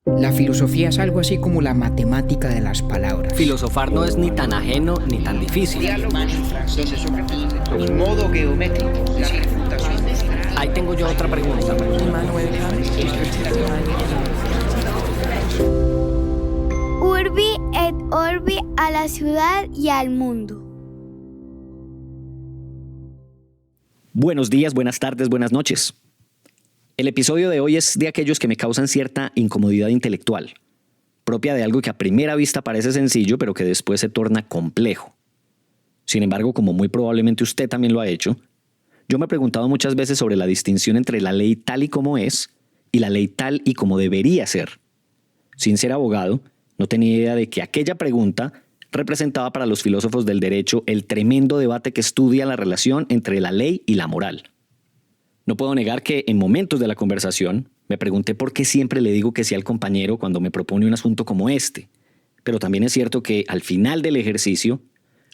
La filosofía es algo así como la matemática de las palabras. Filosofar no es ni tan ajeno ni tan difícil. Los modos geométricos, la refutación. Ahí tengo yo otra pregunta. Urbi et Orbi a la ciudad y al mundo. Buenos días, buenas tardes, buenas noches. El episodio de hoy es de aquellos que me causan cierta incomodidad intelectual, propia de algo que a primera vista parece sencillo, pero que después se torna complejo. Sin embargo, como muy probablemente usted también lo ha hecho, yo me he preguntado muchas veces sobre la distinción entre la ley tal y como es y la ley tal y como debería ser. Sin ser abogado, no tenía idea de que aquella pregunta representaba para los filósofos del derecho el tremendo debate que estudia la relación entre la ley y la moral. No puedo negar que en momentos de la conversación me pregunté por qué siempre le digo que sí al compañero cuando me propone un asunto como este, pero también es cierto que al final del ejercicio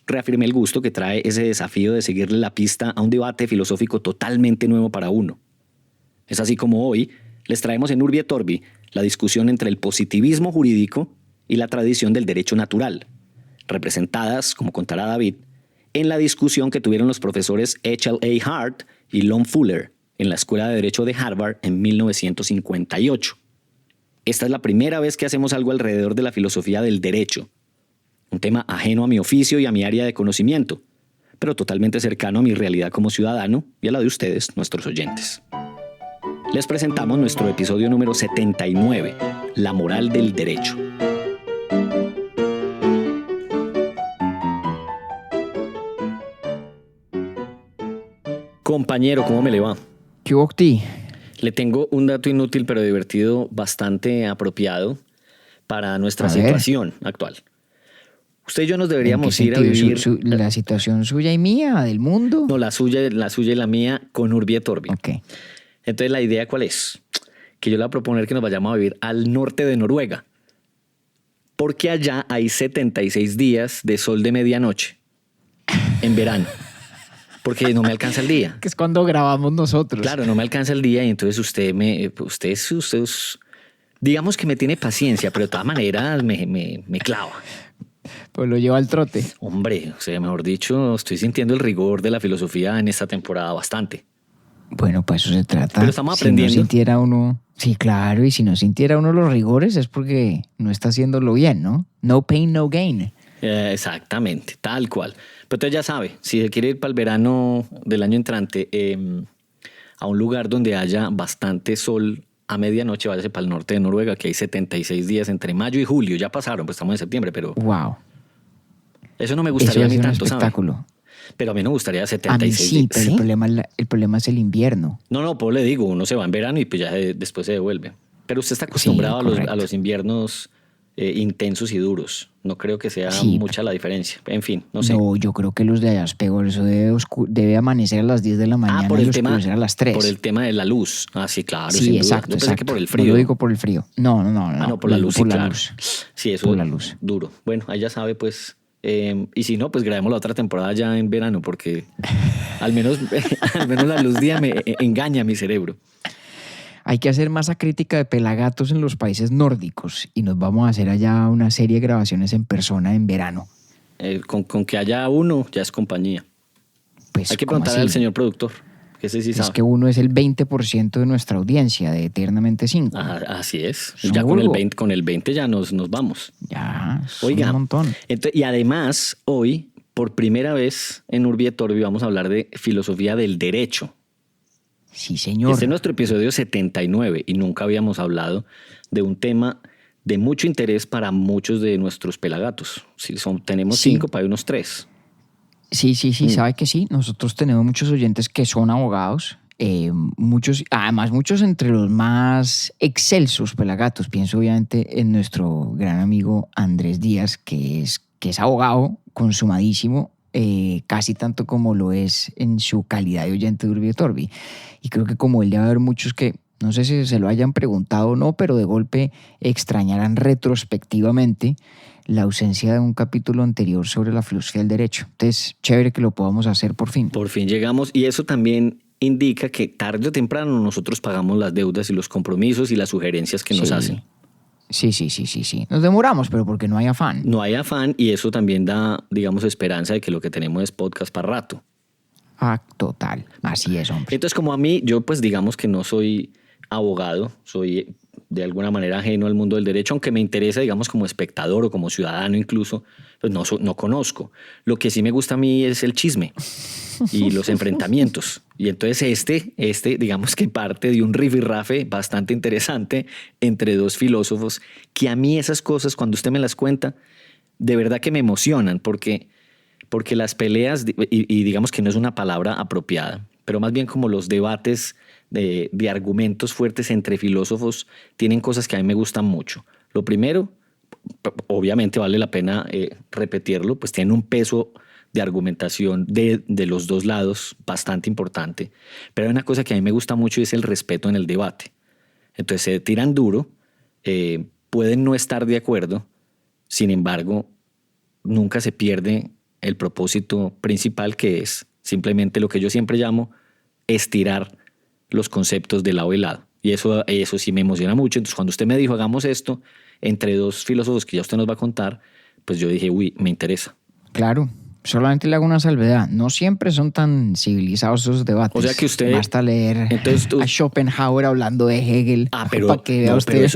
reafirmé el gusto que trae ese desafío de seguirle la pista a un debate filosófico totalmente nuevo para uno. Es así como hoy les traemos en Urbi et Orbi la discusión entre el positivismo jurídico y la tradición del derecho natural, representadas, como contará David, en la discusión que tuvieron los profesores H.L.A. Hart y Lon Fuller en la Escuela de Derecho de Harvard en 1958. Esta es la primera vez que hacemos algo alrededor de la filosofía del derecho, un tema ajeno a mi oficio y a mi área de conocimiento, pero totalmente cercano a mi realidad como ciudadano y a la de ustedes, nuestros oyentes. Les presentamos nuestro episodio número 79, La moral del derecho. Compañero, ¿cómo me le va? ¿Qué octi? Le tengo un dato inútil pero divertido, bastante apropiado para nuestra A ver. situación actual. Usted y yo nos deberíamos ¿En ir qué a sentido? vivir... ¿La situación suya y mía, del mundo? No, la suya y la mía con Urbi et Orbi. Ok. Entonces, ¿la idea cuál es? Que yo le voy a proponer que nos vayamos a vivir al norte de Noruega. Porque allá hay 76 días de sol de medianoche en verano. Porque no me alcanza el día. Que es cuando grabamos nosotros. Claro, no me alcanza el día y entonces usted digamos que me tiene paciencia, pero de todas maneras me clava. Pues lo lleva al trote. Hombre, o sea, mejor dicho, estoy sintiendo el rigor de la filosofía en esta temporada bastante. Bueno, pues eso se trata. Pero estamos aprendiendo. Si no sintiera uno... Sí, claro, y si no sintiera uno los rigores es porque no está haciéndolo bien, ¿no? No pain, no gain. Exactamente, tal cual. Pero usted ya sabe, si se quiere ir para el verano del año entrante a un lugar donde haya bastante sol a medianoche, váyase para el norte de Noruega, que hay 76 días entre mayo y julio. Ya pasaron, pues estamos en septiembre, pero Wow. eso no me Eso gustaría a es mí un tanto, ¿sabe? espectáculo. Pero a mí no me gustaría A mí 76 sí, días. pero el problema es el invierno. No, pues le digo, uno se va en verano y pues ya después se devuelve. Pero usted está acostumbrado Sí, a los inviernos intensos y duros. No creo que sea Sí. mucha la diferencia. En fin, no sé. No, yo creo que los de allá es peor. Eso debe amanecer a las 10 de la mañana por y el tema, oscurecer a las 3. por el tema de la luz. Ah, sí, claro. Sí, sin duda. exacto, Yo pensé exacto. que por el No frío. lo digo por el frío. No. No, por la lo luz, digo sí, por la claro. luz. Sí, eso Por es la luz. duro. Bueno, ahí ya sabe, pues. Y si no, pues grabemos la otra temporada ya en verano, porque al menos la luz día me engaña a mi cerebro. Hay que hacer masa crítica de pelagatos en los países nórdicos y nos vamos a hacer allá una serie de grabaciones en persona en verano. Con que haya uno, ya es compañía. Pues, Hay que ¿cómo preguntarle así? al señor productor, que ese sí Es sabe. que uno es el 20% de nuestra audiencia de Eternamente 5. Ajá, así es. Es un Ya vulgo. con el 20 ya nos vamos. Ya, es Oiga, un montón. y además, hoy, por primera vez en Urbi et Orbi, vamos a hablar de filosofía del derecho. Sí, señor. Este es nuestro episodio 79 y nunca habíamos hablado de un tema de mucho interés para muchos de nuestros pelagatos. Si tenemos Sí. 5, para unos 3. Sí, sabe que sí. Nosotros tenemos muchos oyentes que son abogados. Muchos entre los más excelsos pelagatos. Pienso obviamente en nuestro gran amigo Andrés Díaz, que es abogado consumadísimo, casi tanto como lo es en su calidad de oyente de Urbi et Orbi. Y creo que como él debe haber muchos que, no sé si se lo hayan preguntado o no, pero de golpe extrañarán retrospectivamente la ausencia de un capítulo anterior sobre la filosofía del derecho. Entonces, chévere que lo podamos hacer por fin. Por fin llegamos y eso también indica que tarde o temprano nosotros pagamos las deudas y los compromisos y las sugerencias que nos hacen. Sí. Nos demoramos, pero porque no hay afán. No hay afán y eso también da, digamos, esperanza de que lo que tenemos es podcast para rato. Ah, total. Así es, hombre. Entonces, como a mí, yo pues digamos que no soy abogado, soy de alguna manera ajeno al mundo del derecho, aunque me interesa, digamos, como espectador o como ciudadano incluso, pues no conozco. Lo que sí me gusta a mí es el chisme y los enfrentamientos. Y entonces digamos que parte de un rifirrafe bastante interesante entre dos filósofos, que a mí esas cosas, cuando usted me las cuenta, de verdad que me emocionan, porque las peleas, y digamos que no es una palabra apropiada, pero más bien como los debates de argumentos fuertes entre filósofos tienen cosas que a mí me gustan mucho. Lo primero, obviamente vale la pena repetirlo, pues tienen un peso de argumentación de los dos lados bastante importante, pero hay una cosa que a mí me gusta mucho y es el respeto en el debate. Entonces se tiran duro, pueden no estar de acuerdo, sin embargo, nunca se pierde el propósito principal, que es simplemente lo que yo siempre llamo estirar los conceptos de lado y lado. Y eso sí me emociona mucho. Entonces, cuando usted me dijo, hagamos esto entre dos filósofos que ya usted nos va a contar, pues yo dije, uy, me interesa. Claro. Solamente le hago una salvedad. No siempre son tan civilizados esos debates. O sea que usted... Basta leer a Schopenhauer hablando de Hegel para que vea usted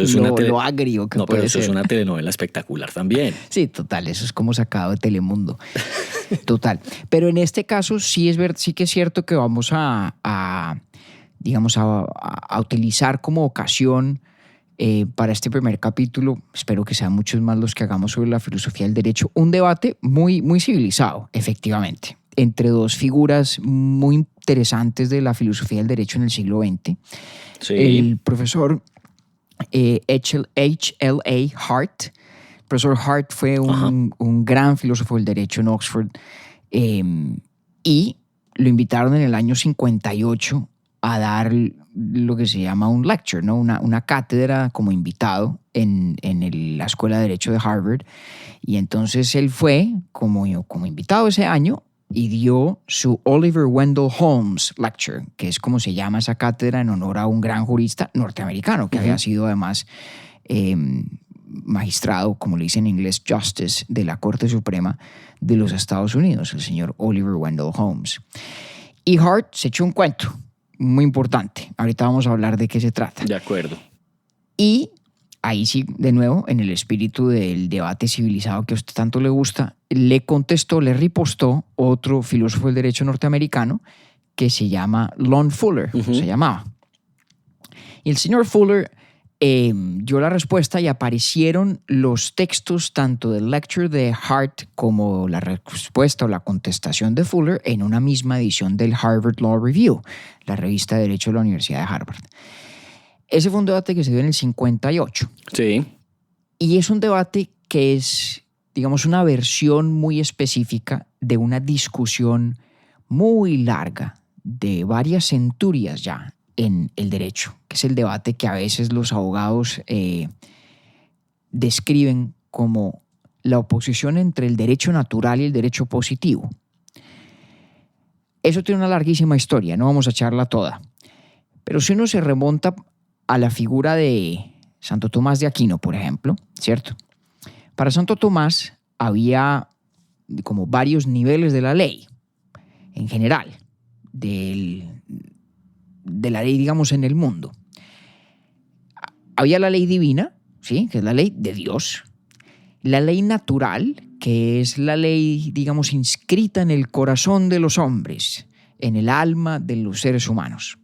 lo agrio que puede ser. No, pero eso es una telenovela espectacular también. Sí, total. Eso es como sacado de Telemundo. Total. Pero en este caso sí que es cierto que vamos a utilizar como ocasión para este primer capítulo, espero que sean muchos más los que hagamos sobre la filosofía del derecho, un debate muy, muy civilizado, efectivamente, entre dos figuras muy interesantes de la filosofía del derecho en el siglo XX. Sí. El profesor H.L.A. Hart. El profesor Hart fue un gran filósofo del derecho en Oxford y lo invitaron en el año 58 a dar lo que se llama un lecture, ¿no? Una cátedra como invitado en la Escuela de Derecho de Harvard. Y entonces él fue como invitado ese año y dio su Oliver Wendell Holmes Lecture, que es como se llama esa cátedra en honor a un gran jurista norteamericano que había sido además magistrado, como le dicen en inglés, Justice de la Corte Suprema de los Estados Unidos, el señor Oliver Wendell Holmes. Y Hart se echó un cuento muy importante. Ahorita vamos a hablar de qué se trata. De acuerdo. Y ahí sí, de nuevo, en el espíritu del debate civilizado que a usted tanto le gusta, le ripostó otro filósofo del derecho norteamericano que se llama Lon Fuller, se llamaba. Y el señor Fuller dio la respuesta y aparecieron los textos tanto del lecture de Hart como la respuesta o la contestación de Fuller en una misma edición del Harvard Law Review, la revista de Derecho de la Universidad de Harvard. Ese fue un debate que se dio en el 58. Sí. Y es un debate que es, digamos, una versión muy específica de una discusión muy larga de varias centurias ya en el derecho, que es el debate que a veces los abogados describen como la oposición entre el derecho natural y el derecho positivo. Eso tiene una larguísima historia, no vamos a echarla toda. Pero si uno se remonta a la figura de Santo Tomás de Aquino, por ejemplo, ¿cierto? Para Santo Tomás había como varios niveles de la ley, en general, de la ley, digamos, en el mundo. Había la ley divina, ¿sí? Que es la ley de Dios. La ley natural, que es la ley, digamos, inscrita en el corazón de los hombres, en el alma de los seres humanos.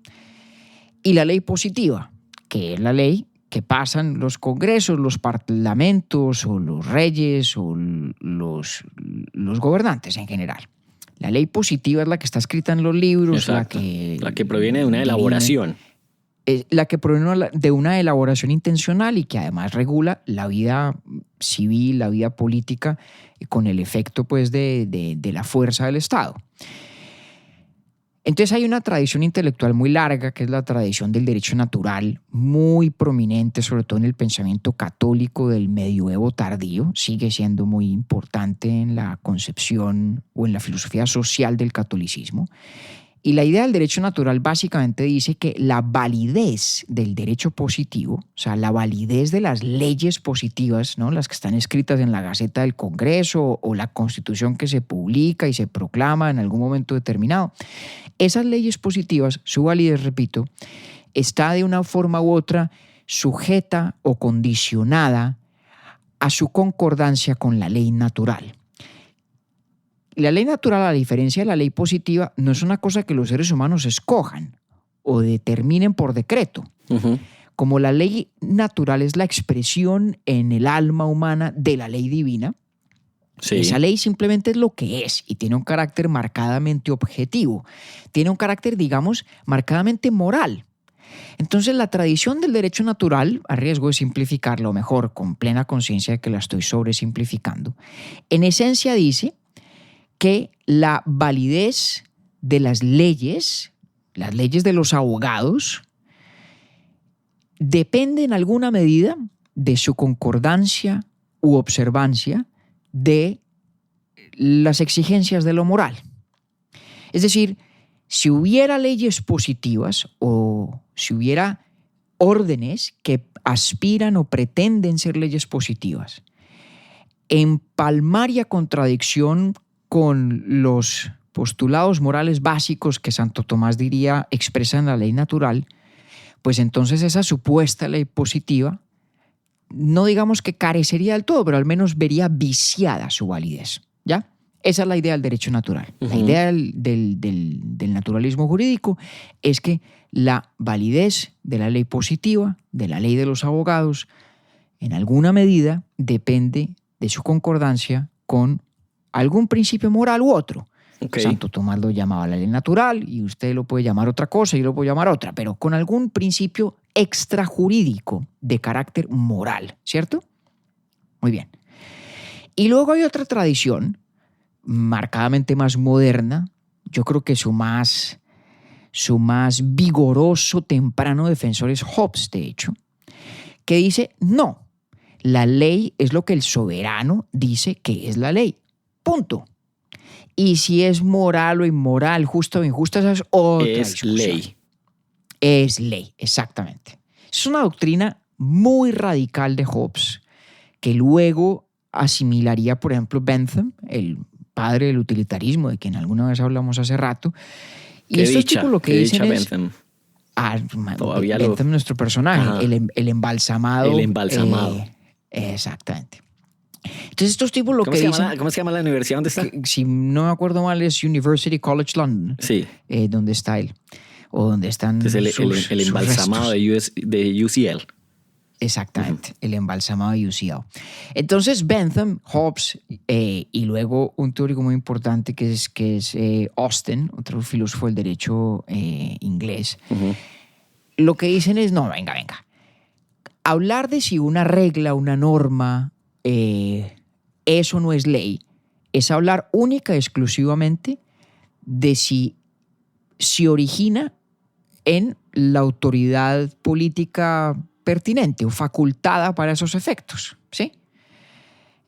Y la ley positiva, que es la ley que pasan los congresos, los parlamentos, o los reyes, o los gobernantes en general. La ley positiva es la que está escrita en los libros. Exacto. La que proviene de una elaboración. La que proviene de una elaboración intencional y que además regula la vida civil, la vida política, con el efecto pues, de la fuerza del Estado. Entonces hay una tradición intelectual muy larga, que es la tradición del derecho natural, muy prominente, sobre todo en el pensamiento católico del medioevo tardío. Sigue siendo muy importante en la concepción o en la filosofía social del catolicismo. Y la idea del derecho natural básicamente dice que la validez del derecho positivo, o sea, la validez de las leyes positivas, ¿no? Las que están escritas en la Gaceta del Congreso o la Constitución que se publica y se proclama en algún momento determinado, esas leyes positivas, su validez, repito, está de una forma u otra sujeta o condicionada a su concordancia con la ley natural. La ley natural, a diferencia de la ley positiva, no es una cosa que los seres humanos escojan o determinen por decreto. Como la ley natural es la expresión en el alma humana de la ley divina, esa ley simplemente es lo que es y tiene un carácter marcadamente objetivo. Tiene un carácter, digamos, marcadamente moral. Entonces, la tradición del derecho natural, a riesgo de simplificarlo mejor, con plena conciencia de que la estoy sobresimplificando, en esencia dice que la validez de las leyes de los abogados, depende en alguna medida de su concordancia u observancia de las exigencias de lo moral. Es decir, si hubiera leyes positivas o si hubiera órdenes que aspiran o pretenden ser leyes positivas, en palmaria contradicción con los postulados morales básicos que Santo Tomás diría expresan la ley natural, pues entonces esa supuesta ley positiva, no digamos que carecería del todo, pero al menos vería viciada su validez, ¿ya? Esa es la idea del derecho natural. La idea del naturalismo jurídico es que la validez de la ley positiva, de la ley de los abogados, en alguna medida depende de su concordancia con algún principio moral u otro. Santo Tomás lo llamaba la ley natural y usted lo puede llamar otra cosa y yo lo puedo llamar otra, pero con algún principio extrajurídico de carácter moral, ¿cierto? Muy bien. Y luego hay otra tradición marcadamente más moderna, yo creo que su más vigoroso, temprano defensor es Hobbes, de hecho, que dice, no, la ley es lo que el soberano dice que es la ley. Punto. Y si es moral o inmoral, justa o injusta, esa es otra discusión. Ley. Es ley, exactamente. Es una doctrina muy radical de Hobbes que luego asimilaría, por ejemplo, Bentham, el padre del utilitarismo, de quien alguna vez hablamos hace rato. Y estos tipos lo que dicen es... Bentham. Todavía Bentham, nuestro personaje, el embalsamado. El embalsamado. Exactamente. Entonces estos tipos lo que dicen... ¿Cómo se llama la universidad donde está? Si no me acuerdo mal es University College London. Sí. Donde está él. O donde están el embalsamado de UCL. Exactamente, el embalsamado de UCL. Entonces Bentham, Hobbes y luego un teórico muy importante que es Austin, otro filósofo del derecho inglés, lo que dicen es, no, venga. Hablar de si una regla, una norma, eso no es ley, es hablar única y exclusivamente de si se origina en la autoridad política pertinente o facultada para esos efectos, ¿sí?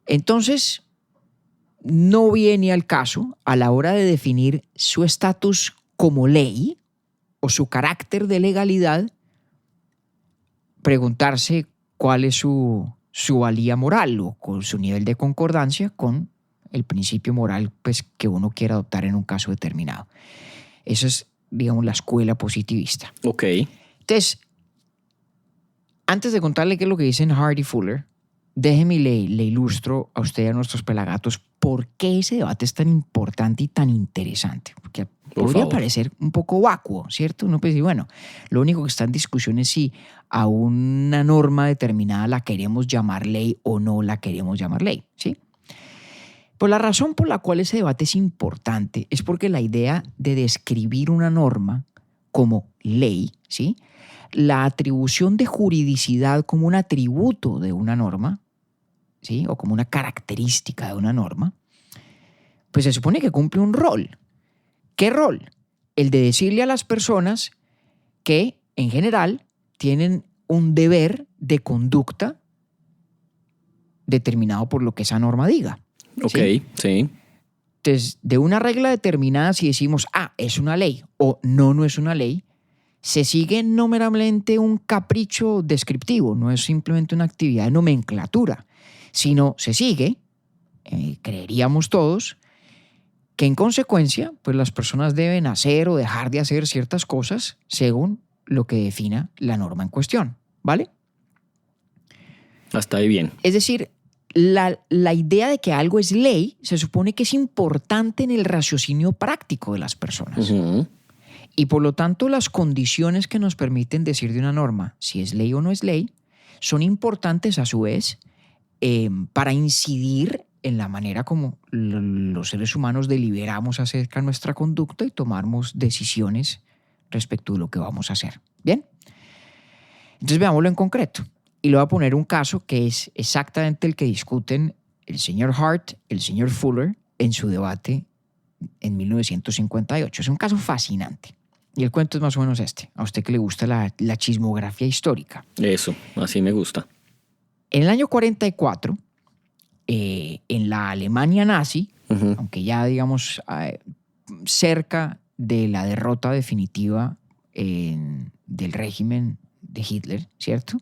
Entonces, no viene al caso a la hora de definir su estatus como ley o su carácter de legalidad, preguntarse cuál es su valía moral o con su nivel de concordancia con el principio moral pues, que uno quiera adoptar en un caso determinado. Eso es, digamos, la escuela positivista. Ok. Entonces, antes de contarle qué es lo que dicen Hart y Fuller, déjeme le ilustro a usted y a nuestros pelagatos por qué ese debate es tan importante y tan interesante. Porque podría parecer un poco vacuo, ¿cierto? Uno puede decir, bueno, lo único que está en discusión es si a una norma determinada la queremos llamar ley o no la queremos llamar ley, ¿sí? Pues la razón por la cual ese debate es importante es porque la idea de describir una norma como ley, ¿sí?, la atribución de juridicidad como un atributo de una norma, ¿sí?, o como una característica de una norma, pues se supone que cumple un rol. ¿Qué rol? El de decirle a las personas que, en general, tienen un deber de conducta determinado por lo que esa norma diga. Ok, sí. Entonces, de una regla determinada, si decimos, es una ley o no es una ley, se sigue no meramente un capricho descriptivo, no es simplemente una actividad de nomenclatura, sino se sigue, creeríamos todos, que en consecuencia, pues las personas deben hacer o dejar de hacer ciertas cosas según lo que defina la norma en cuestión, ¿vale? Hasta ahí bien. Es decir, la idea de que algo es ley se supone que es importante en el raciocinio práctico de las personas. Ujú. Y por lo tanto, las condiciones que nos permiten decir de una norma si es ley o no es ley son importantes a su vez para incidir en la manera como los seres humanos deliberamos acerca de nuestra conducta y tomamos decisiones respecto de lo que vamos a hacer. ¿Bien? Entonces veámoslo en concreto. Y le voy a poner un caso que es exactamente el que discuten el señor Hart, el señor Fuller en su debate en 1958. Es un caso fascinante. Y el cuento es más o menos este. A usted que le gusta la chismografía histórica. Eso, así me gusta. En el año 44, en la Alemania nazi, Ujú. aunque ya digamos cerca de la derrota definitiva del régimen de Hitler, ¿cierto?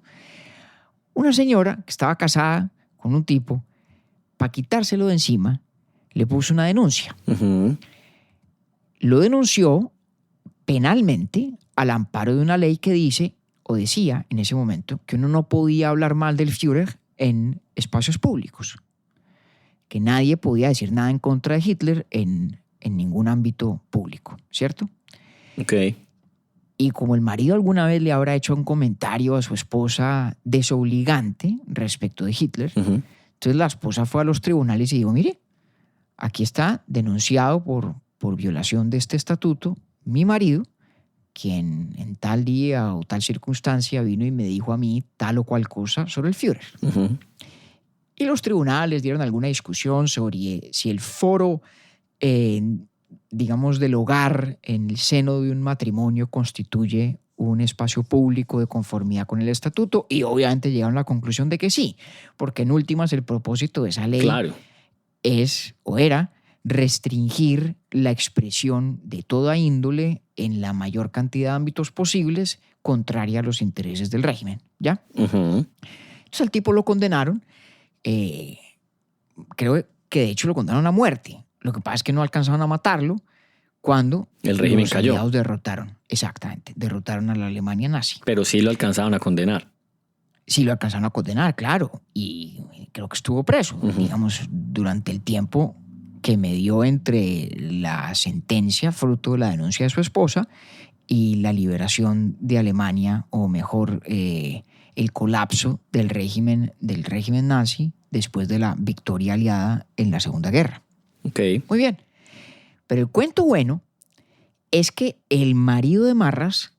Una señora que estaba casada con un tipo, para quitárselo de encima, le puso una denuncia. Ujú. Lo denunció penalmente al amparo de una ley que dice, o decía en ese momento, que uno no podía hablar mal del Führer en espacios públicos, que nadie podía decir nada en contra de Hitler en ningún ámbito público, ¿cierto? Ok. Y como el marido alguna vez le habrá hecho un comentario a su esposa desobligante respecto de Hitler, Ujú. entonces la esposa fue a los tribunales y dijo, mire, aquí está denunciado por violación de este estatuto mi marido, quien en tal día o tal circunstancia vino y me dijo a mí tal o cual cosa sobre el Führer. Ujú. Y los tribunales dieron alguna discusión sobre si el foro, digamos, del hogar en el seno de un matrimonio constituye un espacio público de conformidad con el estatuto, y obviamente llegaron a la conclusión de que sí, porque en últimas el propósito de esa ley Claro. es o era restringir la expresión de toda índole en la mayor cantidad de ámbitos posibles contraria a los intereses del régimen, ¿ya? Ujú. Entonces al tipo lo condenaron, creo que de hecho lo condenaron a muerte. Lo que pasa es que no alcanzaron a matarlo cuando El régimen los cayó. aliados derrotaron, exactamente, derrotaron a la Alemania nazi. Pero sí lo alcanzaban a condenar. Sí lo alcanzaron a condenar, claro, y creo que estuvo preso, digamos, durante el tiempo que medió entre la sentencia fruto de la denuncia de su esposa y la liberación de Alemania, o mejor, el colapso del régimen nazi después de la victoria aliada en la Segunda Guerra. Ok. Muy bien. Pero el cuento bueno es que el marido de Marras,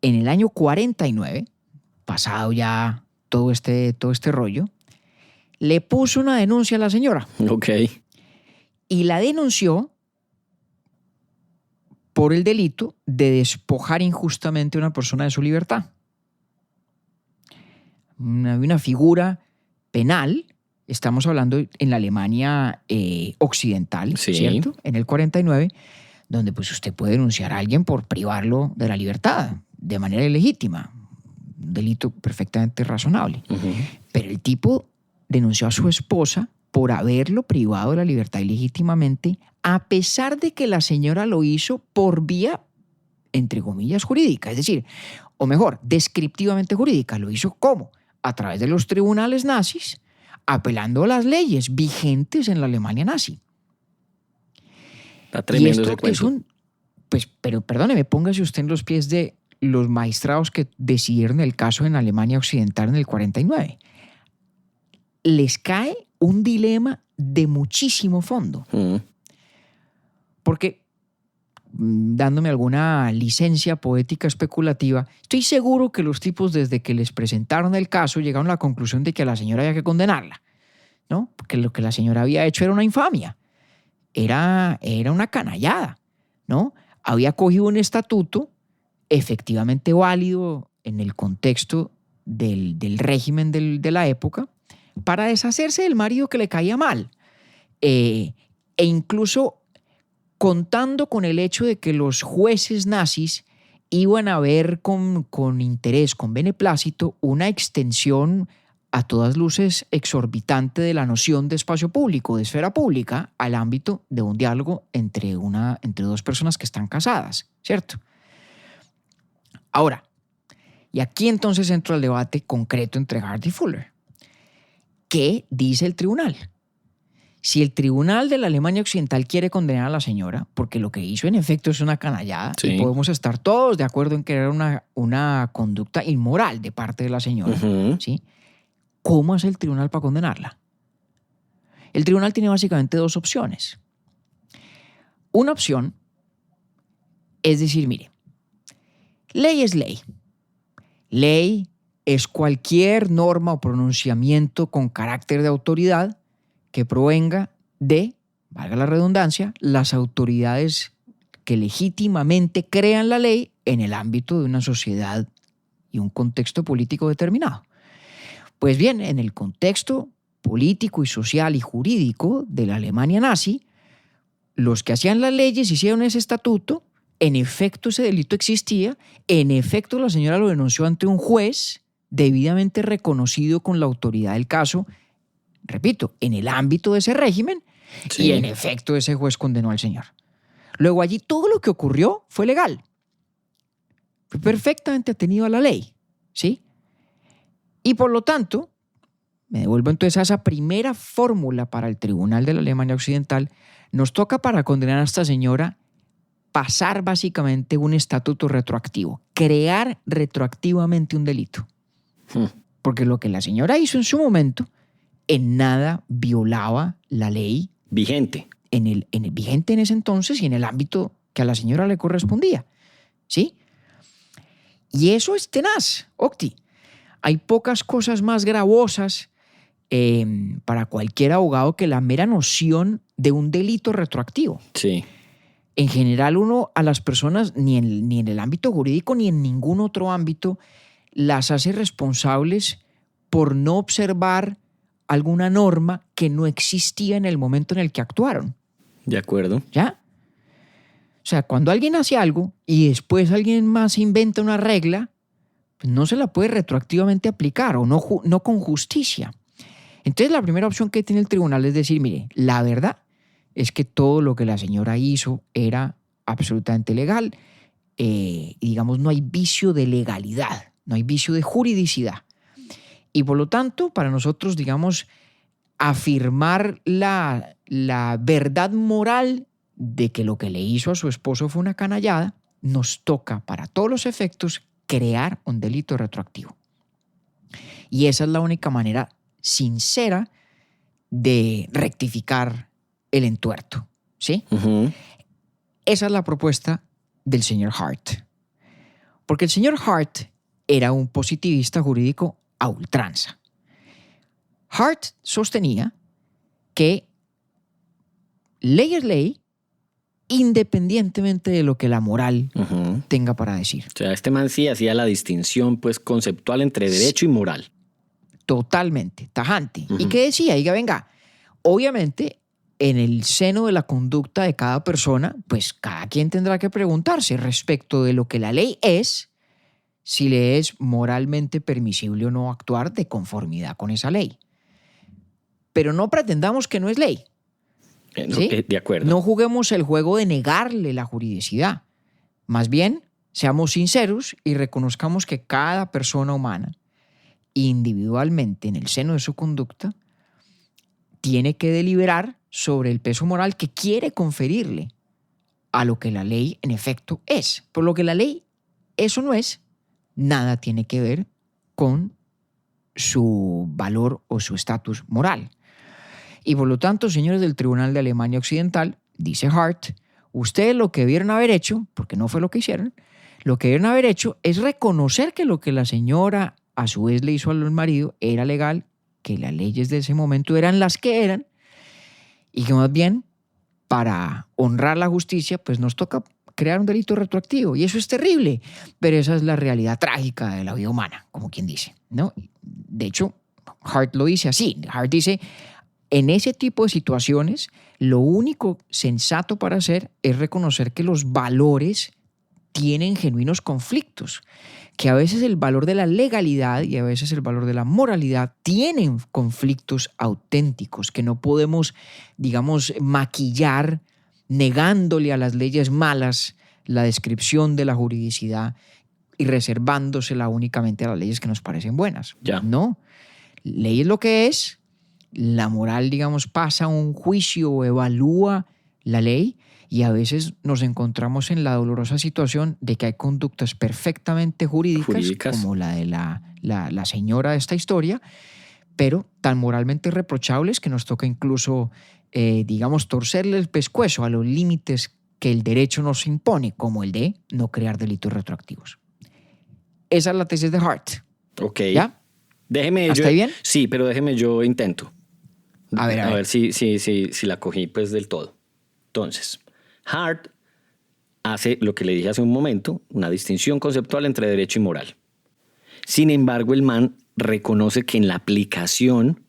en el año 49, pasado ya todo este rollo, le puso una denuncia a la señora. Ok. Y la denunció por el delito de despojar injustamente a una persona de su libertad. Una figura penal, estamos hablando en la Alemania occidental, Sí. ¿cierto? En el 49, donde pues usted puede denunciar a alguien por privarlo de la libertad de manera ilegítima. Un delito perfectamente razonable. Ujú. Pero el tipo denunció a su esposa por haberlo privado de la libertad ilegítimamente, a pesar de que la señora lo hizo por vía, entre comillas, jurídica. Es decir, o mejor, descriptivamente jurídica. Lo hizo ¿cómo? A través de los tribunales nazis, apelando a las leyes vigentes en la Alemania nazi. Está Y tremendo esto ese cuento. es pues, pero perdóneme, póngase usted en los pies de los magistrados que decidieron el caso en Alemania Occidental en el 49. Les cae un dilema de muchísimo fondo. Ujú. Porque, dándome alguna licencia poética especulativa, estoy seguro que los tipos, desde que les presentaron el caso, llegaron a la conclusión de que a la señora había que condenarla, ¿no? Porque lo que la señora había hecho era una infamia, era una canallada, ¿no? Había cogido un estatuto efectivamente válido en el contexto del régimen de la época para deshacerse del marido que le caía mal. e incluso contando con el hecho de que los jueces nazis iban a ver con interés, con beneplácito, una extensión a todas luces exorbitante de la noción de espacio público, de esfera pública, al ámbito de un diálogo entre dos personas que están casadas, ¿cierto? Ahora, y aquí entonces entra el debate concreto entre Hart y Fuller. ¿Qué dice el tribunal? Si el tribunal de la Alemania Occidental quiere condenar a la señora, porque lo que hizo en efecto es una canallada, Sí. y podemos estar todos de acuerdo en que era una conducta inmoral de parte de la señora, Ujú. ¿sí? ¿Cómo hace el tribunal para condenarla? El tribunal tiene básicamente dos opciones. Una opción es decir, mire, ley es ley. Ley es cualquier norma o pronunciamiento con carácter de autoridad que provenga de, valga la redundancia, las autoridades que legítimamente crean la ley en el ámbito de una sociedad y un contexto político determinado. Pues bien, en el contexto político y social y jurídico de la Alemania nazi, los que hacían las leyes hicieron ese estatuto, en efecto ese delito existía, en efecto la señora lo denunció ante un juez debidamente reconocido con la autoridad del caso, repito, en el ámbito de ese régimen, Sí. y en efecto ese juez condenó al señor. Luego allí todo lo que ocurrió fue legal, fue perfectamente atenido a la ley, ¿sí? Y por lo tanto, me devuelvo entonces a esa primera fórmula para el Tribunal de la Alemania Occidental, nos toca para condenar a esta señora pasar básicamente un estatuto retroactivo, crear retroactivamente un delito. Porque lo que la señora hizo en su momento en nada violaba la ley Vigente. en el vigente en ese entonces y en el ámbito que a la señora le correspondía, ¿sí? Y eso es tenaz, Octi. Hay pocas cosas más gravosas para cualquier abogado que la mera noción de un delito retroactivo. Sí. En general uno a las personas, ni en el ámbito jurídico ni en ningún otro ámbito, las hace responsables por no observar alguna norma que no existía en el momento en el que actuaron. De acuerdo. ¿Ya? O sea, cuando alguien hace algo y después alguien más inventa una regla, pues no se la puede retroactivamente aplicar o no con justicia. Entonces la primera opción que tiene el tribunal es decir, mire, la verdad es que todo lo que la señora hizo era absolutamente legal y digamos no hay vicio de legalidad, no hay vicio de juridicidad. Y por lo tanto, para nosotros, digamos, afirmar la verdad moral de que lo que le hizo a su esposo fue una canallada, nos toca para todos los efectos crear un delito retroactivo. Y esa es la única manera sincera de rectificar el entuerto, ¿sí? Ujú. Esa es la propuesta del señor Hart. Porque el señor Hart era un positivista jurídico a ultranza. Hart sostenía que ley es ley independientemente de lo que la moral Ujú. tenga para decir. O sea, este man sí hacía la distinción pues conceptual entre derecho y moral. Totalmente, tajante. Ujú. ¿Y qué decía? Diga, venga, obviamente en el seno de la conducta de cada persona, pues cada quien tendrá que preguntarse respecto de lo que la ley es, si le es moralmente permisible o no actuar de conformidad con esa ley. Pero no pretendamos que no es ley. ¿Sí? De acuerdo. No juguemos el juego de negarle la juridicidad. Más bien, seamos sinceros y reconozcamos que cada persona humana, individualmente en el seno de su conducta, tiene que deliberar sobre el peso moral que quiere conferirle a lo que la ley en efecto es. Por lo que la ley eso no es, nada tiene que ver con su valor o su estatus moral. Y por lo tanto, señores del Tribunal de Alemania Occidental, dice Hart, ustedes lo que debieron haber hecho, porque no fue lo que hicieron, lo que debieron haber hecho es reconocer que lo que la señora a su vez le hizo al marido era legal, que las leyes de ese momento eran las que eran, y que más bien, para honrar la justicia, pues nos toca crear un delito retroactivo. Y eso es terrible, pero esa es la realidad trágica de la vida humana, como quien dice, ¿no? De hecho, Hart lo dice así. Hart dice, En ese tipo de situaciones, lo único sensato para hacer es reconocer que los valores tienen genuinos conflictos, que a veces el valor de la legalidad y a veces el valor de la moralidad tienen conflictos auténticos que no podemos, digamos, maquillar negándole a las leyes malas la descripción de la juridicidad y reservándosela únicamente a las leyes que nos parecen buenas. Ya. No, ley es lo que es, la moral, digamos, pasa un juicio o evalúa la ley y a veces nos encontramos en la dolorosa situación de que hay conductas perfectamente jurídicas. Como la de la señora de esta historia, pero tan moralmente reprochables que nos toca incluso, digamos, torcerle el pescuezo a los límites que el derecho nos impone, como el de no crear delitos retroactivos. Esa es la tesis de Hart. Ok. ¿Ya? ¿Hasta ahí bien? Sí, pero déjeme yo intento. A ver. Si la cogí pues del todo. Entonces, Hart hace lo que le dije hace un momento, una distinción conceptual entre derecho y moral. Sin embargo, el man reconoce que en la aplicación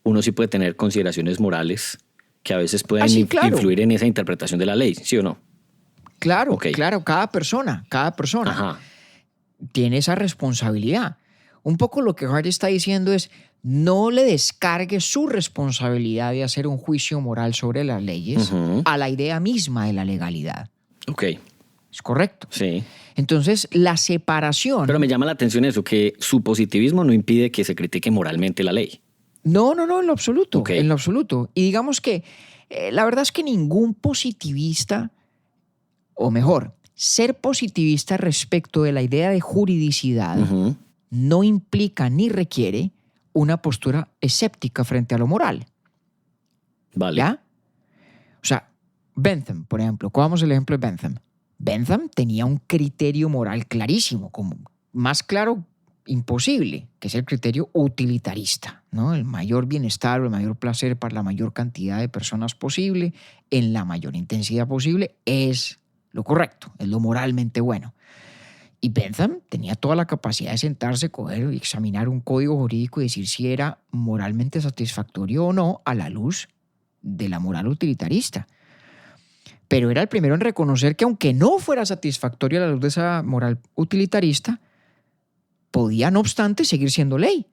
uno sí puede tener consideraciones morales que a veces pueden claro. influir en esa interpretación de la ley, ¿sí o no? Claro, Okay. Claro, cada persona Ajá. tiene esa responsabilidad. Un poco lo que Hart está diciendo es no le descargue su responsabilidad de hacer un juicio moral sobre las leyes a la idea misma de la legalidad. Ok. ¿Es correcto? Sí. Entonces, la separación... Pero me llama la atención eso, que su positivismo no impide que se critique moralmente la ley. No, en lo absoluto. Okay. En lo absoluto. Y digamos que la verdad es que ningún positivista, o mejor, ser positivista respecto de la idea de juridicidad no implica ni requiere una postura escéptica frente a lo moral. Vale. ¿Ya? O sea, Bentham, por ejemplo, cogamos el ejemplo de Bentham. Bentham tenía un criterio moral clarísimo, como más claro imposible, que es el criterio utilitarista, ¿no? El mayor bienestar o el mayor placer para la mayor cantidad de personas posible, en la mayor intensidad posible, es lo correcto, es lo moralmente bueno. Y Bentham tenía toda la capacidad de sentarse, coger y examinar un código jurídico y decir si era moralmente satisfactorio o no a la luz de la moral utilitarista. Pero era el primero en reconocer que aunque no fuera satisfactorio a la luz de esa moral utilitarista, podía, no obstante, seguir siendo ley.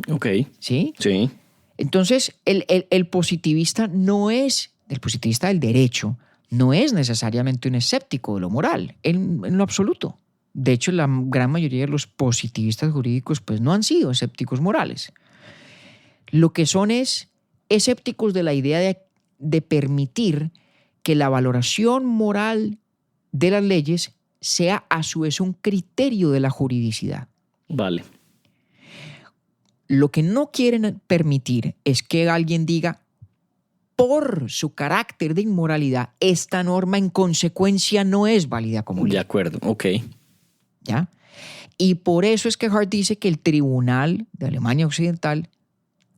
Ok. ¿Sí? Sí. Entonces, el positivista no es, el positivista del derecho, no es necesariamente un escéptico de lo moral, en lo absoluto. De hecho, la gran mayoría de los positivistas jurídicos pues, no han sido escépticos morales. Lo que son es escépticos de la idea de permitir que la valoración moral de las leyes sea a su vez un criterio de la juridicidad. Vale. Lo que no quieren permitir es que alguien diga, por su carácter de inmoralidad, esta norma en consecuencia no es válida como ley. De acuerdo, ok. ¿Ya? Y por eso es que Hart dice que el Tribunal de Alemania Occidental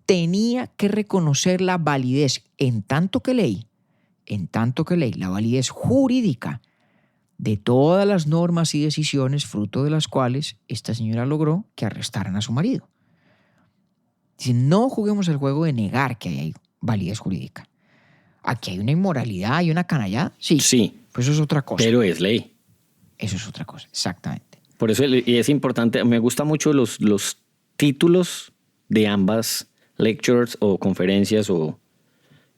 tenía que reconocer la validez en tanto que ley, la validez jurídica de todas las normas y decisiones fruto de las cuales esta señora logró que arrestaran a su marido. Dice, no juguemos el juego de negar que hay validez jurídica. Aquí hay una inmoralidad, hay una canallada. Sí. Pues eso es otra cosa. Pero es ley. Eso es otra cosa, exactamente. Por eso y es importante, me gustan mucho los títulos de ambas lectures o conferencias o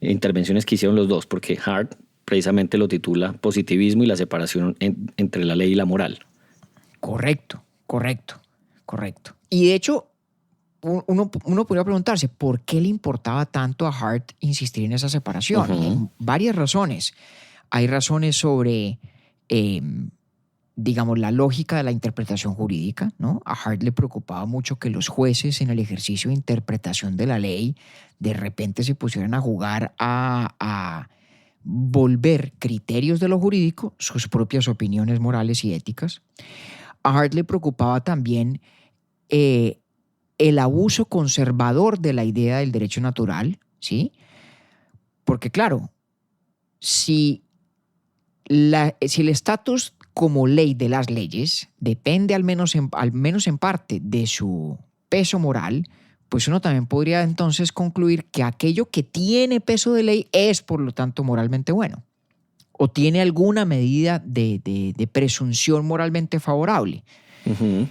intervenciones que hicieron los dos, porque Hart precisamente lo titula Positivismo y la separación entre la ley y la moral. Correcto. Y de hecho, uno podría preguntarse por qué le importaba tanto a Hart insistir en esa separación. Y hay varias razones. Hay razones sobre, digamos, la lógica de la interpretación jurídica, ¿no? A Hart le preocupaba mucho que los jueces en el ejercicio de interpretación de la ley de repente se pusieran a jugar a volver criterios de lo jurídico sus propias opiniones morales y éticas. A Hart le preocupaba también el abuso conservador de la idea del derecho natural, ¿sí? Porque claro, si el estatus como ley de las leyes depende al menos en parte de su peso moral, pues uno también podría entonces concluir que aquello que tiene peso de ley es, por lo tanto, moralmente bueno, o tiene alguna medida de presunción moralmente favorable. Ujú.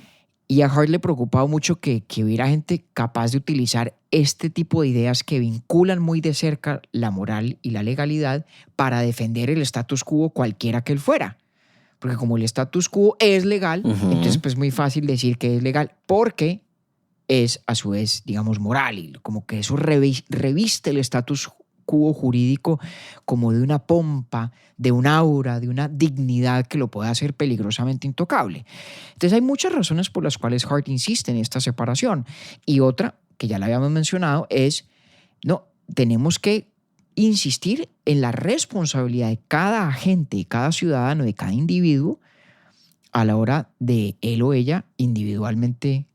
Y a Hart le preocupaba mucho que hubiera gente capaz de utilizar este tipo de ideas que vinculan muy de cerca la moral y la legalidad para defender el status quo cualquiera que él fuera. Porque como el status quo es legal, Ujú. entonces pues es muy fácil decir que es legal porque es a su vez, digamos, moral. Y como que eso reviste el status quo jurídico como de una pompa, de un aura, de una dignidad que lo puede hacer peligrosamente intocable. Entonces hay muchas razones por las cuales Hart insiste en esta separación. Y otra, que ya la habíamos mencionado, es, no, tenemos que insistir en la responsabilidad de cada agente, de cada ciudadano, de cada individuo a la hora de él o ella individualmente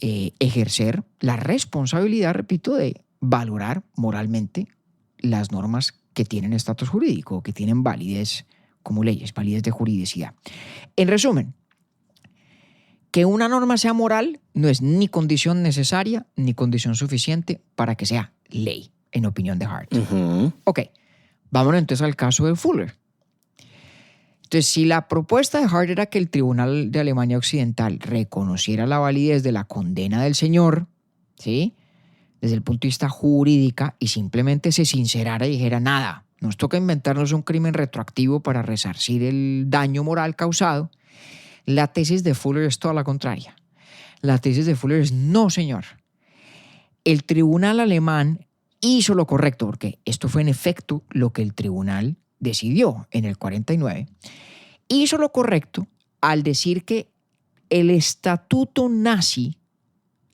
ejercer la responsabilidad, repito, de valorar moralmente las normas que tienen estatus jurídico, que tienen validez como leyes, validez de juridicidad. En resumen, que una norma sea moral no es ni condición necesaria ni condición suficiente para que sea ley, en opinión de Hart. Ujú. Ok, vámonos entonces al caso de Fuller. Entonces, si la propuesta de Hart era que el Tribunal de Alemania Occidental reconociera la validez de la condena del señor, ¿sí?, desde el punto de vista jurídica, y simplemente se sincerara y dijera, nada, nos toca inventarnos un crimen retroactivo para resarcir el daño moral causado, la tesis de Fuller es toda la contraria. La tesis de Fuller es, no, señor, el tribunal alemán hizo lo correcto, porque esto fue en efecto lo que el tribunal decidió en el 49, hizo lo correcto al decir que el estatuto nazi,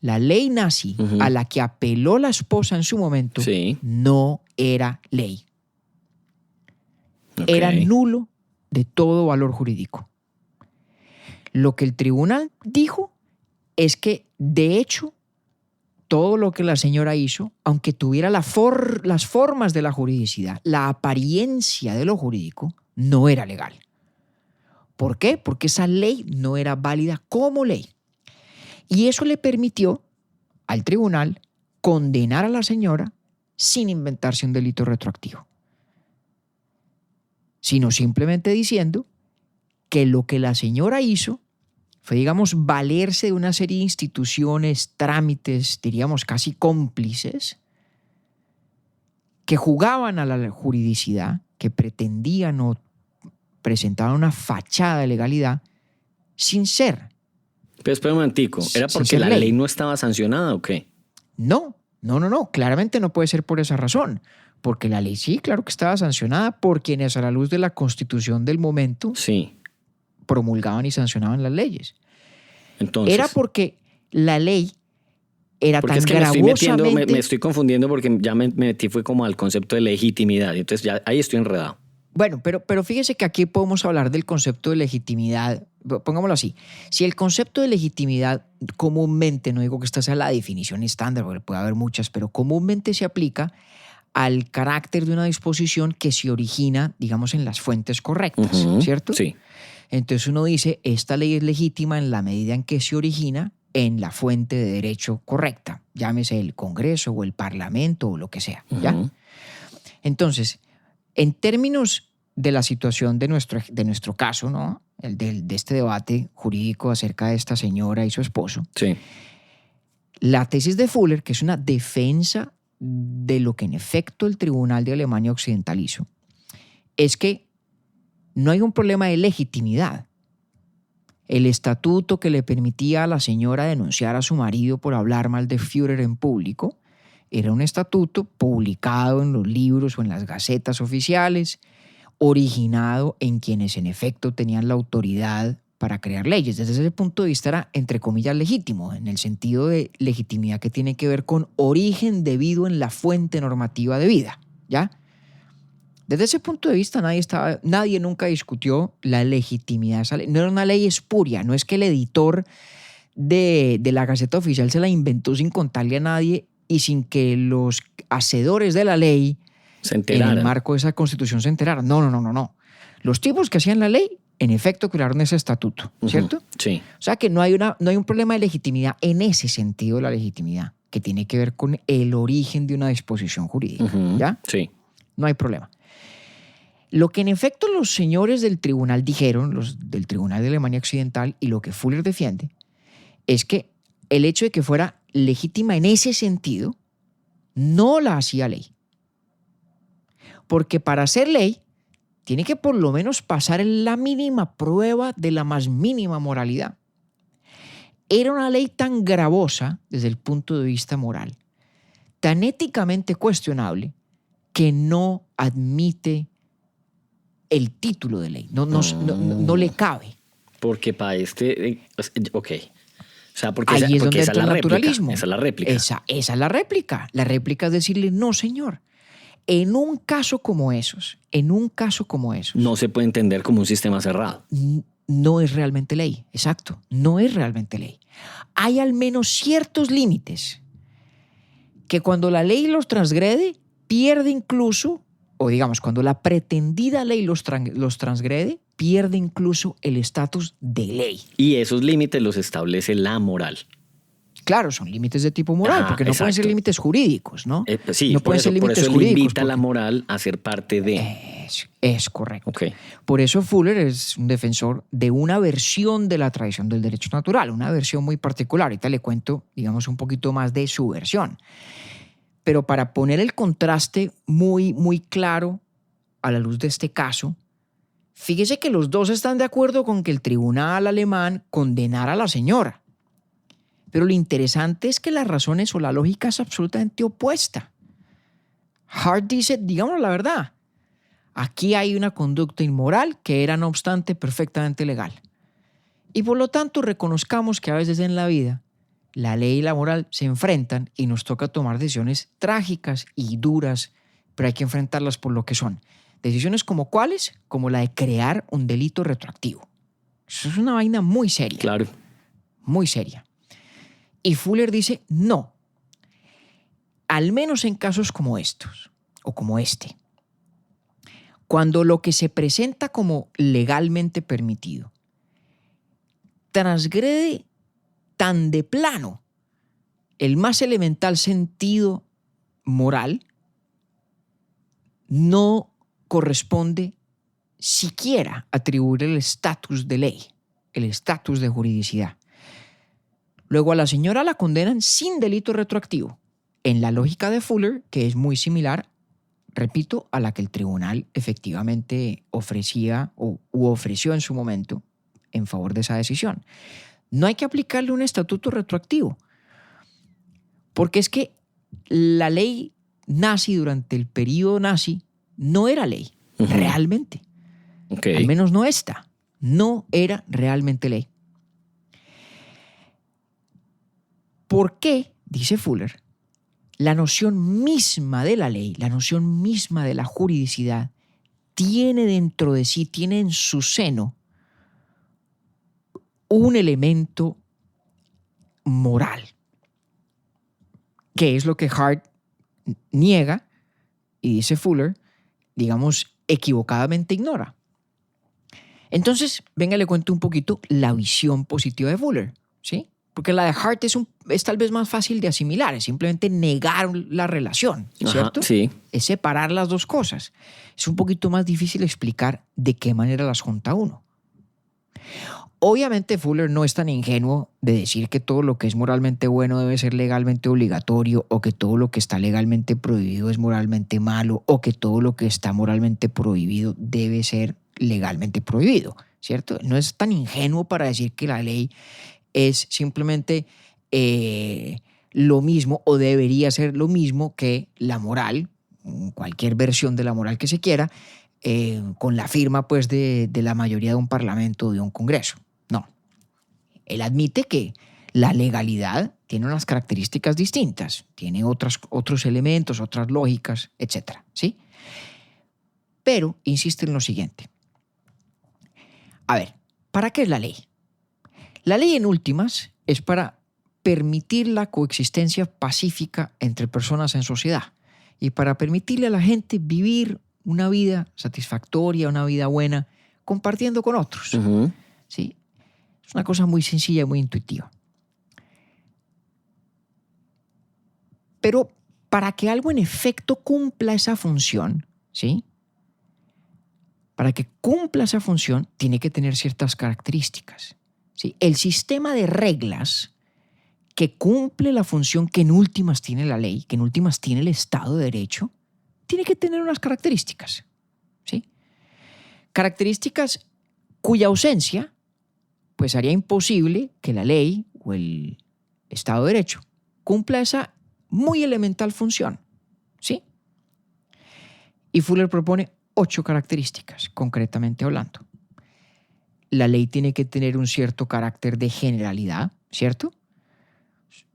la ley nazi, Ujú. a la que apeló la esposa en su momento, Sí. no era ley. Ok. Era nulo de todo valor jurídico. Lo que el tribunal dijo es que, de hecho, todo lo que la señora hizo, aunque tuviera las formas de la juridicidad, la apariencia de lo jurídico, no era legal. ¿Por qué? Porque esa ley no era válida como ley. Y eso le permitió al tribunal condenar a la señora sin inventarse un delito retroactivo, sino simplemente diciendo que lo que la señora hizo fue, digamos, valerse de una serie de instituciones, trámites, diríamos casi cómplices, que jugaban a la juridicidad, que pretendían o presentaban una fachada de legalidad sin ser. Pero espera un momentico, ¿era Sin porque ser la ley. ley no estaba sancionada o qué? No. Claramente no puede ser por esa razón. Porque la ley sí, claro que estaba sancionada por quienes a la luz de la Constitución del momento Sí. promulgaban y sancionaban las leyes. Entonces. Era porque la ley era Porque tan es que me estoy metiendo, gravosamente... me estoy confundiendo porque ya me metí fue como al concepto de legitimidad. Y entonces ya ahí estoy enredado. Bueno, pero fíjese que aquí podemos hablar del concepto de legitimidad. Pongámoslo así. Si el concepto de legitimidad comúnmente, no digo que esta sea la definición estándar, porque puede haber muchas, pero comúnmente se aplica al carácter de una disposición que se origina, digamos, en las fuentes correctas, Ujú. ¿cierto? Sí. Entonces uno dice, esta ley es legítima en la medida en que se origina en la fuente de derecho correcta, llámese el Congreso o el Parlamento o lo que sea, ¿ya? Ujú. Entonces, en términos de la situación de nuestro caso, ¿no?, de este debate jurídico acerca de esta señora y su esposo, Sí. la tesis de Fuller, que es una defensa de lo que en efecto el Tribunal de Alemania Occidental hizo, es que no hay un problema de legitimidad. El estatuto que le permitía a la señora denunciar a su marido por hablar mal de Führer en público era un estatuto publicado en los libros o en las gacetas oficiales, originado en quienes en efecto tenían la autoridad para crear leyes. Desde ese punto de vista era, entre comillas, legítimo, en el sentido de legitimidad que tiene que ver con origen debido en la fuente normativa debida, ¿ya? Desde ese punto de vista nadie nunca discutió la legitimidad de esa ley. No era una ley espuria, no es que el editor de la Gaceta Oficial se la inventó sin contarle a nadie y sin que los hacedores de la ley Se en enteraran. el marco de esa Constitución se enteraran. No. Los tipos que hacían la ley, en efecto, crearon ese estatuto, ¿cierto? Ujú. Sí. O sea que no hay un problema de legitimidad en ese sentido de la legitimidad. que tiene que ver con el origen de una disposición jurídica. ¿Ya? Sí. No hay problema. Lo que en efecto los señores del tribunal dijeron, los del Tribunal de Alemania Occidental, y lo que Fuller defiende, es que el hecho de que fuera legítima en ese sentido no la hacía ley. Porque para ser ley tiene que por lo menos pasar en la mínima prueba de la más mínima moralidad. Era una ley tan gravosa desde el punto de vista moral, tan éticamente cuestionable, que no admite el título de ley, no le cabe. Porque para ok. O sea, porque Ahí es donde esa entra el réplica. naturalismo. Esa es la réplica. Esa es la réplica. La réplica es decirle, no, señor. En un caso como esos, No se puede entender como un sistema cerrado. No es realmente ley. Exacto. No es realmente ley. Hay al menos ciertos límites que cuando la ley los transgrede, pierde incluso, o digamos, cuando la pretendida ley los transgrede, pierde incluso el estatus de ley. Y esos límites los establece la moral. Claro, son límites de tipo moral, porque no pueden ser límites jurídicos, ¿no? Sí, no pueden ser límites por eso jurídicos. Invita a la moral a ser parte de... Es correcto. Okay. Por eso Fuller es un defensor de una versión de la tradición del derecho natural, una versión muy particular. Ahorita le cuento, digamos, un poquito más de su versión. Pero para poner el contraste muy, muy claro a la luz de este caso, fíjese que los dos están de acuerdo con que el tribunal alemán condenara a la señora. Pero lo interesante es que las razones o la lógica es absolutamente opuesta. Hart dice, digamos la verdad, aquí hay una conducta inmoral que era, no obstante, perfectamente legal. Y por lo tanto, reconozcamos que a veces en la vida la ley y la moral se enfrentan y nos toca tomar decisiones trágicas y duras, pero hay que enfrentarlas por lo que son. Decisiones como cuáles, como la de crear un delito retroactivo. Eso es una vaina muy seria. Claro. Muy seria. Y Fuller dice, no. Al menos en casos como estos, o como este, cuando lo que se presenta como legalmente permitido transgrede tan de plano el más elemental sentido moral, no corresponde siquiera atribuir el estatus de ley, el estatus de juridicidad. Luego a la señora la condenan sin delito retroactivo, en la lógica de Fuller, que es muy similar, repito, a la que el tribunal efectivamente ofrecía u ofreció en su momento en favor de esa decisión. No hay que aplicarle un estatuto retroactivo, porque es que la ley nazi durante el periodo nazi no era ley, realmente. Okay. Al menos no esta, no era realmente ley. ¿Por qué, dice Fuller, la noción misma de la ley, la noción misma de la juridicidad, tiene dentro de sí, tiene en su seno un elemento moral, que es lo que Hart niega y dice Fuller, digamos, equivocadamente ignora? Entonces, venga, le cuento un poquito la visión positiva de Fuller, ¿sí? Porque la de Hart es tal vez más fácil de asimilar, es simplemente negar la relación, ¿cierto? Ajá, sí. Es separar las dos cosas. Es un poquito más difícil explicar de qué manera las junta uno. Obviamente Fuller no es tan ingenuo de decir que todo lo que es moralmente bueno debe ser legalmente obligatorio, o que todo lo que está legalmente prohibido es moralmente malo, o que todo lo que está moralmente prohibido debe ser legalmente prohibido, ¿cierto? No es tan ingenuo para decir que la ley es simplemente lo mismo, o debería ser lo mismo que la moral, cualquier versión de la moral que se quiera, con la firma pues de la mayoría de un parlamento o de un congreso. No. Él admite que la legalidad tiene unas características distintas, tiene otros elementos, otras lógicas, etc. ¿Sí? Pero insiste en lo siguiente. A ver, ¿para qué es la ley? La ley, en últimas, es para permitir la coexistencia pacífica entre personas en sociedad y para permitirle a la gente vivir una vida satisfactoria, una vida buena, compartiendo con otros. Uh-huh. ¿Sí? Es una cosa muy sencilla y muy intuitiva. Pero para que algo en efecto cumpla esa función, ¿sí? Para que cumpla esa función, tiene que tener ciertas características, ¿sí? El sistema de reglas que cumple la función que en últimas tiene la ley, que en últimas tiene el Estado de Derecho, tiene que tener unas características, ¿sí? Características cuya ausencia pues haría imposible que la ley o el Estado de Derecho cumpla esa muy elemental función, ¿sí? Y Fuller propone 8 características, concretamente hablando. La ley tiene que tener un cierto carácter de generalidad, ¿cierto?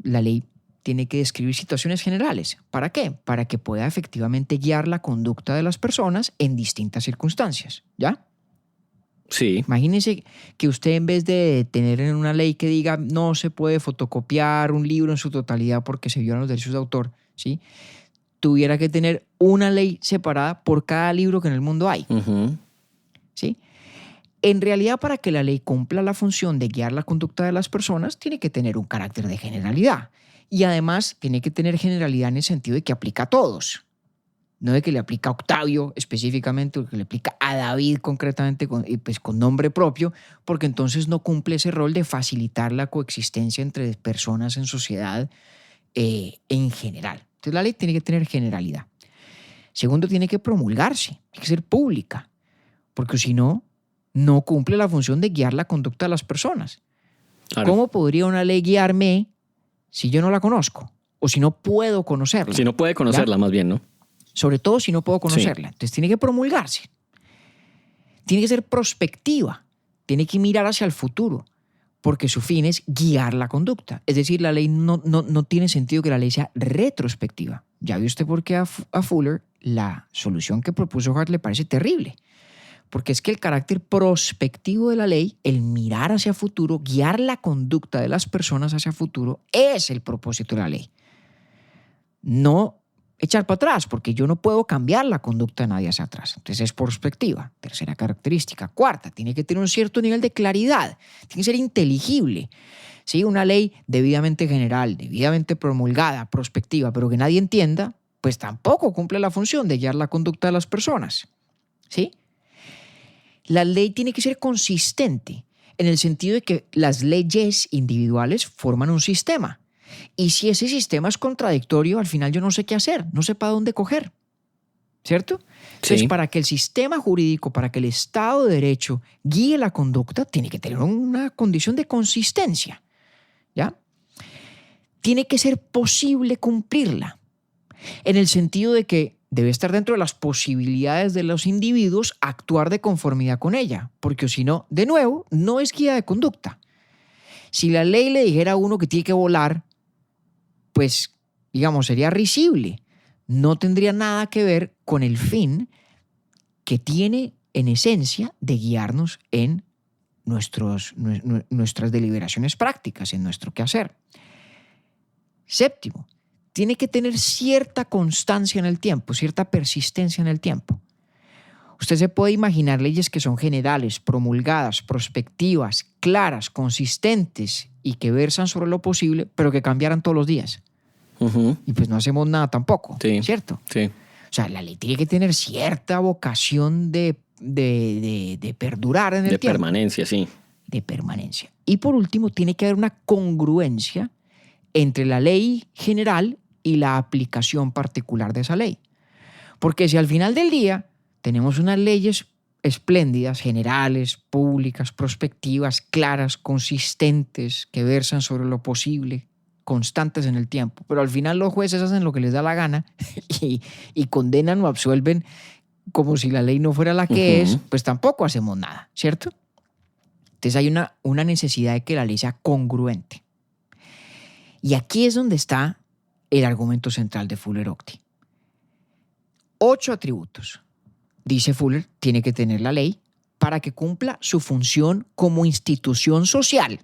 La ley tiene que describir situaciones generales. ¿Para qué? Para que pueda efectivamente guiar la conducta de las personas en distintas circunstancias, ¿ya? Sí. Imagínese que usted, en vez de tener en una ley que diga no se puede fotocopiar un libro en su totalidad porque se violan los derechos de autor, ¿sí?, tuviera que tener una ley separada por cada libro que en el mundo hay. ¿Sí? En realidad, para que la ley cumpla la función de guiar la conducta de las personas, tiene que tener un carácter de generalidad. Y además tiene que tener generalidad en el sentido de que aplica a todos. No de que le aplica a Octavio específicamente, o que le aplica a David concretamente, pues con nombre propio, porque entonces no cumple ese rol de facilitar la coexistencia entre personas en sociedad en general. Entonces la ley tiene que tener generalidad. Segundo, tiene que promulgarse, tiene que ser pública, porque si no, no cumple la función de guiar la conducta de las personas. Claro. ¿Cómo podría una ley guiarme si yo no la conozco? O si no puedo conocerla. Si no puede conocerla, ¿ya? Más bien, ¿no? Sobre todo si no puedo conocerla. Sí. Entonces tiene que promulgarse. Tiene que ser prospectiva. Tiene que mirar hacia el futuro, porque su fin es guiar la conducta. Es decir, la ley no tiene sentido que la ley sea retrospectiva. Ya vio usted por qué a Fuller la solución que propuso Hart le parece terrible. Porque es que el carácter prospectivo de la ley, el mirar hacia futuro, guiar la conducta de las personas hacia futuro, es el propósito de la ley. No echar para atrás, porque yo no puedo cambiar la conducta de nadie hacia atrás. Entonces es prospectiva. Tercera característica. Cuarta, tiene que tener un cierto nivel de claridad. Tiene que ser inteligible. ¿Sí? Una ley debidamente general, debidamente promulgada, prospectiva, pero que nadie entienda, pues tampoco cumple la función de guiar la conducta de las personas. ¿Sí? La ley tiene que ser consistente en el sentido de que las leyes individuales forman un sistema. Y si ese sistema es contradictorio, al final yo no sé qué hacer, no sé para dónde coger. ¿Cierto? Entonces, sí, para que el sistema jurídico, para que el Estado de Derecho guíe la conducta, tiene que tener una condición de consistencia. ¿Ya? Tiene que ser posible cumplirla, en el sentido de que debe estar dentro de las posibilidades de los individuos actuar de conformidad con ella, porque si no, de nuevo, no es guía de conducta. Si la ley le dijera a uno que tiene que volar, pues, digamos, sería risible. No tendría nada que ver con el fin que tiene, en esencia, de guiarnos en nuestras deliberaciones prácticas, en nuestro quehacer. Séptimo, tiene que tener cierta constancia en el tiempo, cierta persistencia en el tiempo. Usted se puede imaginar leyes que son generales, promulgadas, prospectivas, claras, consistentes y que versan sobre lo posible, pero que cambiaran todos los días. Y pues no hacemos nada tampoco, sí, ¿cierto? Sí. O sea, la ley tiene que tener cierta vocación de perdurar en el tiempo. De permanencia, sí. De permanencia. Y por último, tiene que haber una congruencia entre la ley general y la aplicación particular de esa ley. Porque si al final del día tenemos unas leyes espléndidas, generales, públicas, prospectivas, claras, consistentes, que versan sobre lo posible, constantes en el tiempo, pero al final los jueces hacen lo que les da la gana y condenan o absuelven como si la ley no fuera la que es, pues tampoco hacemos nada, ¿cierto? Entonces hay una necesidad de que la ley sea congruente. Y aquí es donde está el argumento central de Fuller-Ockty. 8 atributos, dice Fuller, tiene que tener la ley para que cumpla su función como institución social.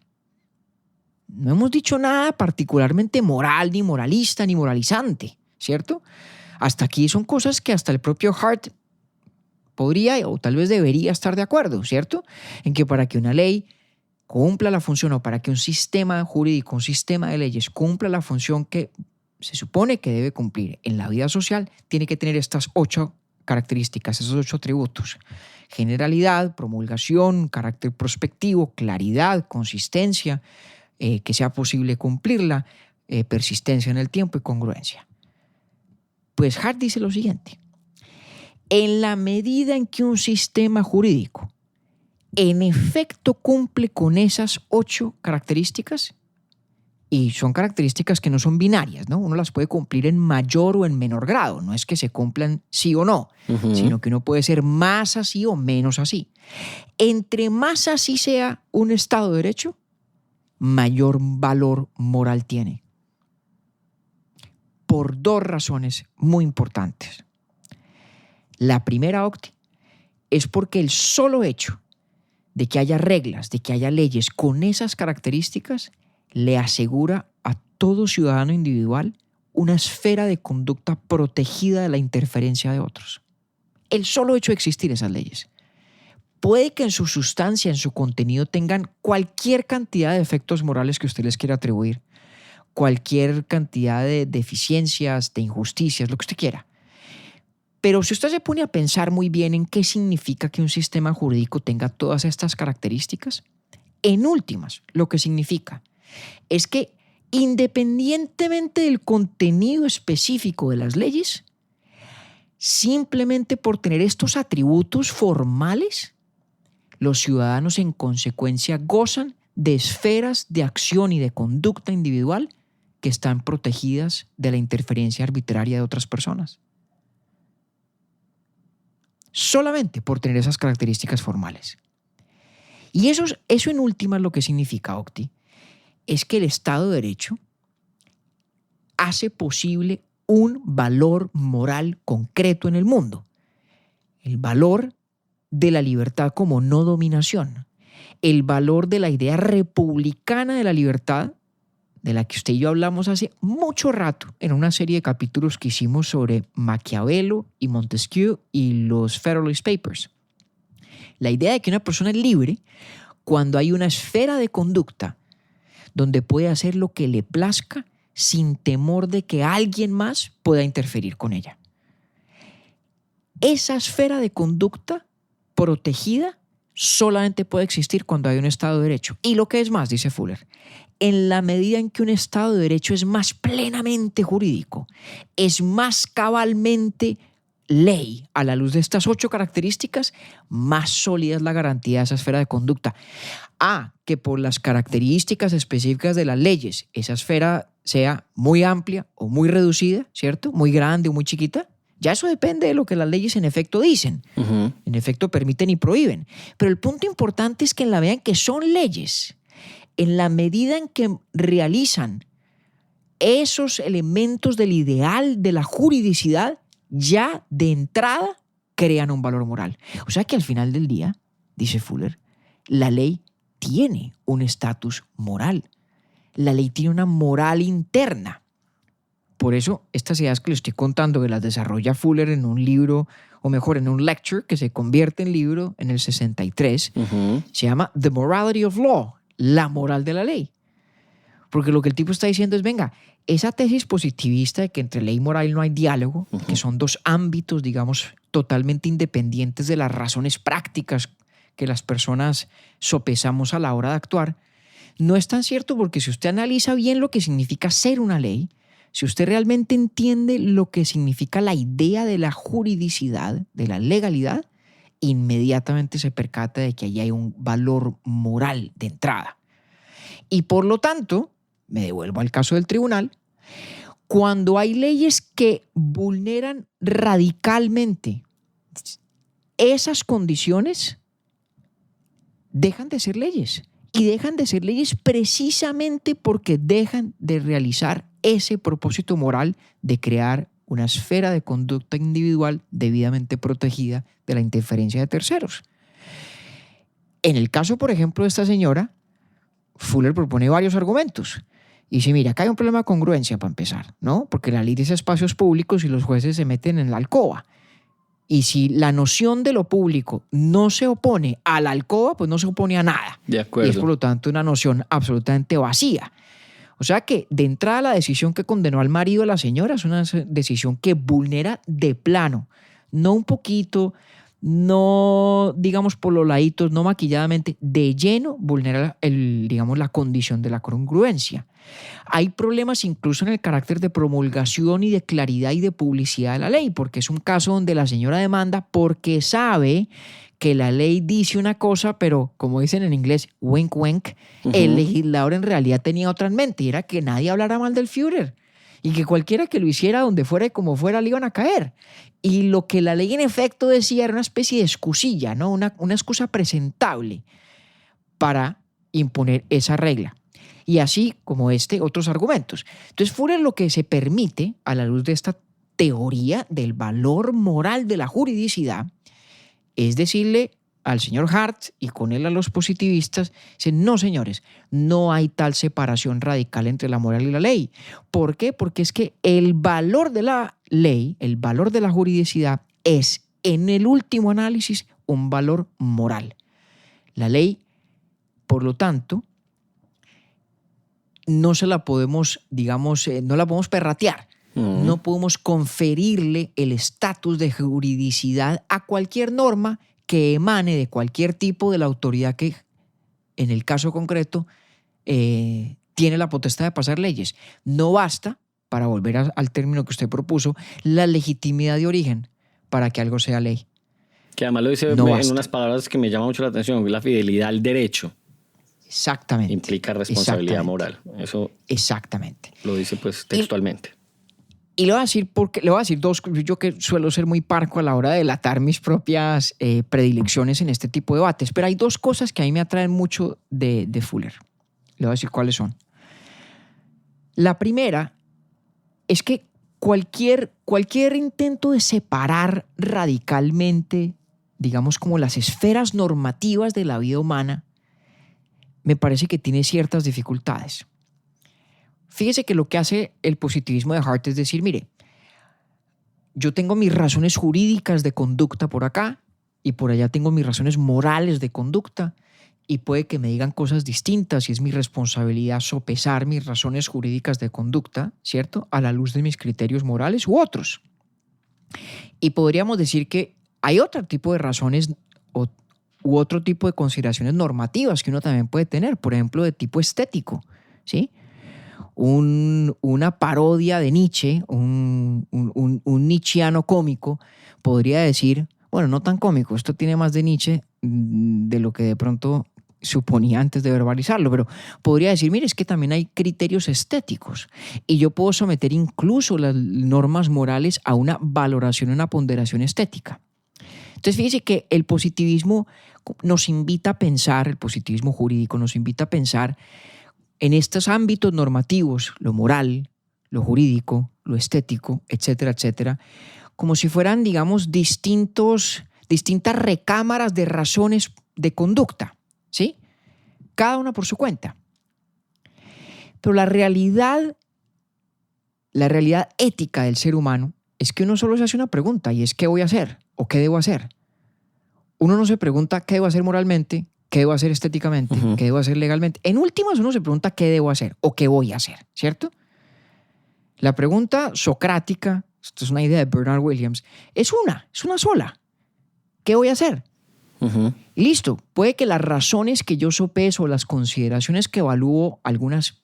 No hemos dicho nada particularmente moral, ni moralista, ni moralizante, ¿cierto? Hasta aquí son cosas que hasta el propio Hart podría o tal vez debería estar de acuerdo, ¿cierto? En que para que una ley cumpla la función o para que un sistema jurídico, un sistema de leyes cumpla la función que se supone que debe cumplir en la vida social tiene que tener estas 8 características, esos 8 atributos. Generalidad, promulgación, carácter prospectivo, claridad, consistencia, que sea posible cumplirla, persistencia en el tiempo y congruencia. Pues Hart dice lo siguiente: en la medida en que un sistema jurídico en efecto cumple con esas 8 características, y son características que no son binarias, ¿no? Uno las puede cumplir en mayor o en menor grado, no es que se cumplan sí o no, sino que uno puede ser más así o menos así. Entre más así sea un Estado de Derecho, mayor valor moral tiene. Por 2 razones muy importantes. La primera, Octi, es porque el solo hecho de que haya reglas, de que haya leyes con esas características, le asegura a todo ciudadano individual una esfera de conducta protegida de la interferencia de otros. El solo hecho de existir esas leyes. Puede que en su sustancia, en su contenido, tengan cualquier cantidad de efectos morales que usted les quiera atribuir, cualquier cantidad de deficiencias, de injusticias, lo que usted quiera. Pero si usted se pone a pensar muy bien en qué significa que un sistema jurídico tenga todas estas características, en últimas, lo que significa es que independientemente del contenido específico de las leyes, simplemente por tener estos atributos formales, los ciudadanos en consecuencia gozan de esferas de acción y de conducta individual que están protegidas de la interferencia arbitraria de otras personas. Solamente por tener esas características formales. Y eso en últimas lo que significa, Octi, es que el Estado de Derecho hace posible un valor moral concreto en el mundo. El valor de la libertad como no dominación. El valor de la idea republicana de la libertad, de la que usted y yo hablamos hace mucho rato en una serie de capítulos que hicimos sobre Maquiavelo y Montesquieu y los Federalist Papers. La idea de que una persona es libre cuando hay una esfera de conducta donde puede hacer lo que le plazca sin temor de que alguien más pueda interferir con ella. Esa esfera de conducta protegida solamente puede existir cuando hay un Estado de Derecho. Y lo que es más, dice Fuller, en la medida en que un Estado de Derecho es más plenamente jurídico, es más cabalmente ley a la luz de estas 8 características, más sólida es la garantía de esa esfera de conducta. Que por las características específicas de las leyes, esa esfera sea muy amplia o muy reducida, ¿cierto? Muy grande o muy chiquita. Ya eso depende de lo que las leyes en efecto dicen. En efecto permiten y prohíben. Pero el punto importante es que en la medida en que son leyes, en la medida en que realizan esos elementos del ideal de la juridicidad, ya de entrada crean un valor moral. O sea que al final del día, dice Fuller, la ley tiene un estatus moral. La ley tiene una moral interna. Por eso, estas ideas que le estoy contando, que las desarrolla Fuller en un libro, o mejor, en un lecture que se convierte en libro en el 63, se llama The Morality of Law, la moral de la ley. Porque lo que el tipo está diciendo es, venga, esa tesis positivista de que entre ley y moral no hay diálogo, que son 2 ámbitos, digamos, totalmente independientes de las razones prácticas que las personas sopesamos a la hora de actuar, no es tan cierto, porque si usted analiza bien lo que significa ser una ley, si usted realmente entiende lo que significa la idea de la juridicidad, de la legalidad, inmediatamente se percata de que ahí hay un valor moral de entrada. Y por lo tanto, me devuelvo al caso del tribunal, cuando hay leyes que vulneran radicalmente esas condiciones, dejan de ser leyes. Y dejan de ser leyes precisamente porque dejan de realizar ese propósito moral de crear una esfera de conducta individual debidamente protegida de la interferencia de terceros. En el caso, por ejemplo, de esta señora, Fuller propone varios argumentos. Y dice, mira, acá hay un problema de congruencia para empezar, ¿no? Porque la ley dice espacios públicos y los jueces se meten en la alcoba. Y si la noción de lo público no se opone a la alcoba, pues no se opone a nada. De acuerdo. Y es por lo tanto una noción absolutamente vacía. O sea que de entrada la decisión que condenó al marido a la señora es una decisión que vulnera de plano, no un poquito, no digamos por los laditos, no maquilladamente, de lleno vulnera digamos, la condición de la congruencia. Hay problemas incluso en el carácter de promulgación y de claridad y de publicidad de la ley, porque es un caso donde la señora demanda porque sabe que la ley dice una cosa, pero como dicen en inglés, wink wink, el legislador en realidad tenía otra en mente y era que nadie hablara mal del Führer y que cualquiera que lo hiciera donde fuera y como fuera le iban a caer. Y lo que la ley en efecto decía era una especie de excusilla, ¿no? Una excusa presentable para imponer esa regla. Y así como otros argumentos. Entonces Führer lo que se permite a la luz de esta teoría del valor moral de la juridicidad es decirle al señor Hart y con él a los positivistas, dicen, no señores, no hay tal separación radical entre la moral y la ley. ¿Por qué? Porque es que el valor de la ley, el valor de la juridicidad es en el último análisis un valor moral. La ley, por lo tanto, no se la podemos, digamos, no la podemos perratear. No podemos conferirle el estatus de juridicidad a cualquier norma que emane de cualquier tipo de la autoridad que, en el caso concreto, tiene la potestad de pasar leyes. No basta, para volver al término que usted propuso, la legitimidad de origen para que algo sea ley. Que además lo dice en unas palabras que me llaman mucho la atención, la fidelidad al derecho. Exactamente. Implica responsabilidad moral. Eso exactamente. Lo dice pues textualmente. Y le voy a decir dos, yo que suelo ser muy parco a la hora de delatar mis propias predilecciones en este tipo de debates, pero hay dos cosas que a mí me atraen mucho de Führer. Le voy a decir cuáles son. La primera es que cualquier intento de separar radicalmente, digamos, como las esferas normativas de la vida humana, me parece que tiene ciertas dificultades. Fíjese que lo que hace el positivismo de Hart es decir, mire, yo tengo mis razones jurídicas de conducta por acá y por allá tengo mis razones morales de conducta y puede que me digan cosas distintas y es mi responsabilidad sopesar mis razones jurídicas de conducta, ¿cierto?, a la luz de mis criterios morales u otros. Y podríamos decir que hay otro tipo de razones u otro tipo de consideraciones normativas que uno también puede tener, por ejemplo, de tipo estético, ¿sí? Una parodia de Nietzsche, un nietzscheano cómico, podría decir, bueno, no tan cómico, esto tiene más de Nietzsche de lo que de pronto suponía antes de verbalizarlo, pero podría decir, mire, es que también hay criterios estéticos y yo puedo someter incluso las normas morales a una valoración, una ponderación estética. Entonces fíjese que el positivismo nos invita a pensar, el positivismo jurídico nos invita a pensar en estos ámbitos normativos, lo moral, lo jurídico, lo estético, etcétera, etcétera, como si fueran, digamos, distintas recámaras de razones de conducta, ¿sí? Cada una por su cuenta. Pero la realidad ética del ser humano es que uno solo se hace una pregunta y es ¿qué voy a hacer? ¿O qué debo hacer? Uno no se pregunta qué debo hacer moralmente, qué debo hacer estéticamente, qué debo hacer legalmente. En últimas uno se pregunta qué debo hacer o qué voy a hacer, ¿cierto? La pregunta socrática, esto es una idea de Bernard Williams, es una sola. ¿Qué voy a hacer? Y listo, puede que las razones que yo sopeso, las consideraciones que evalúo, algunas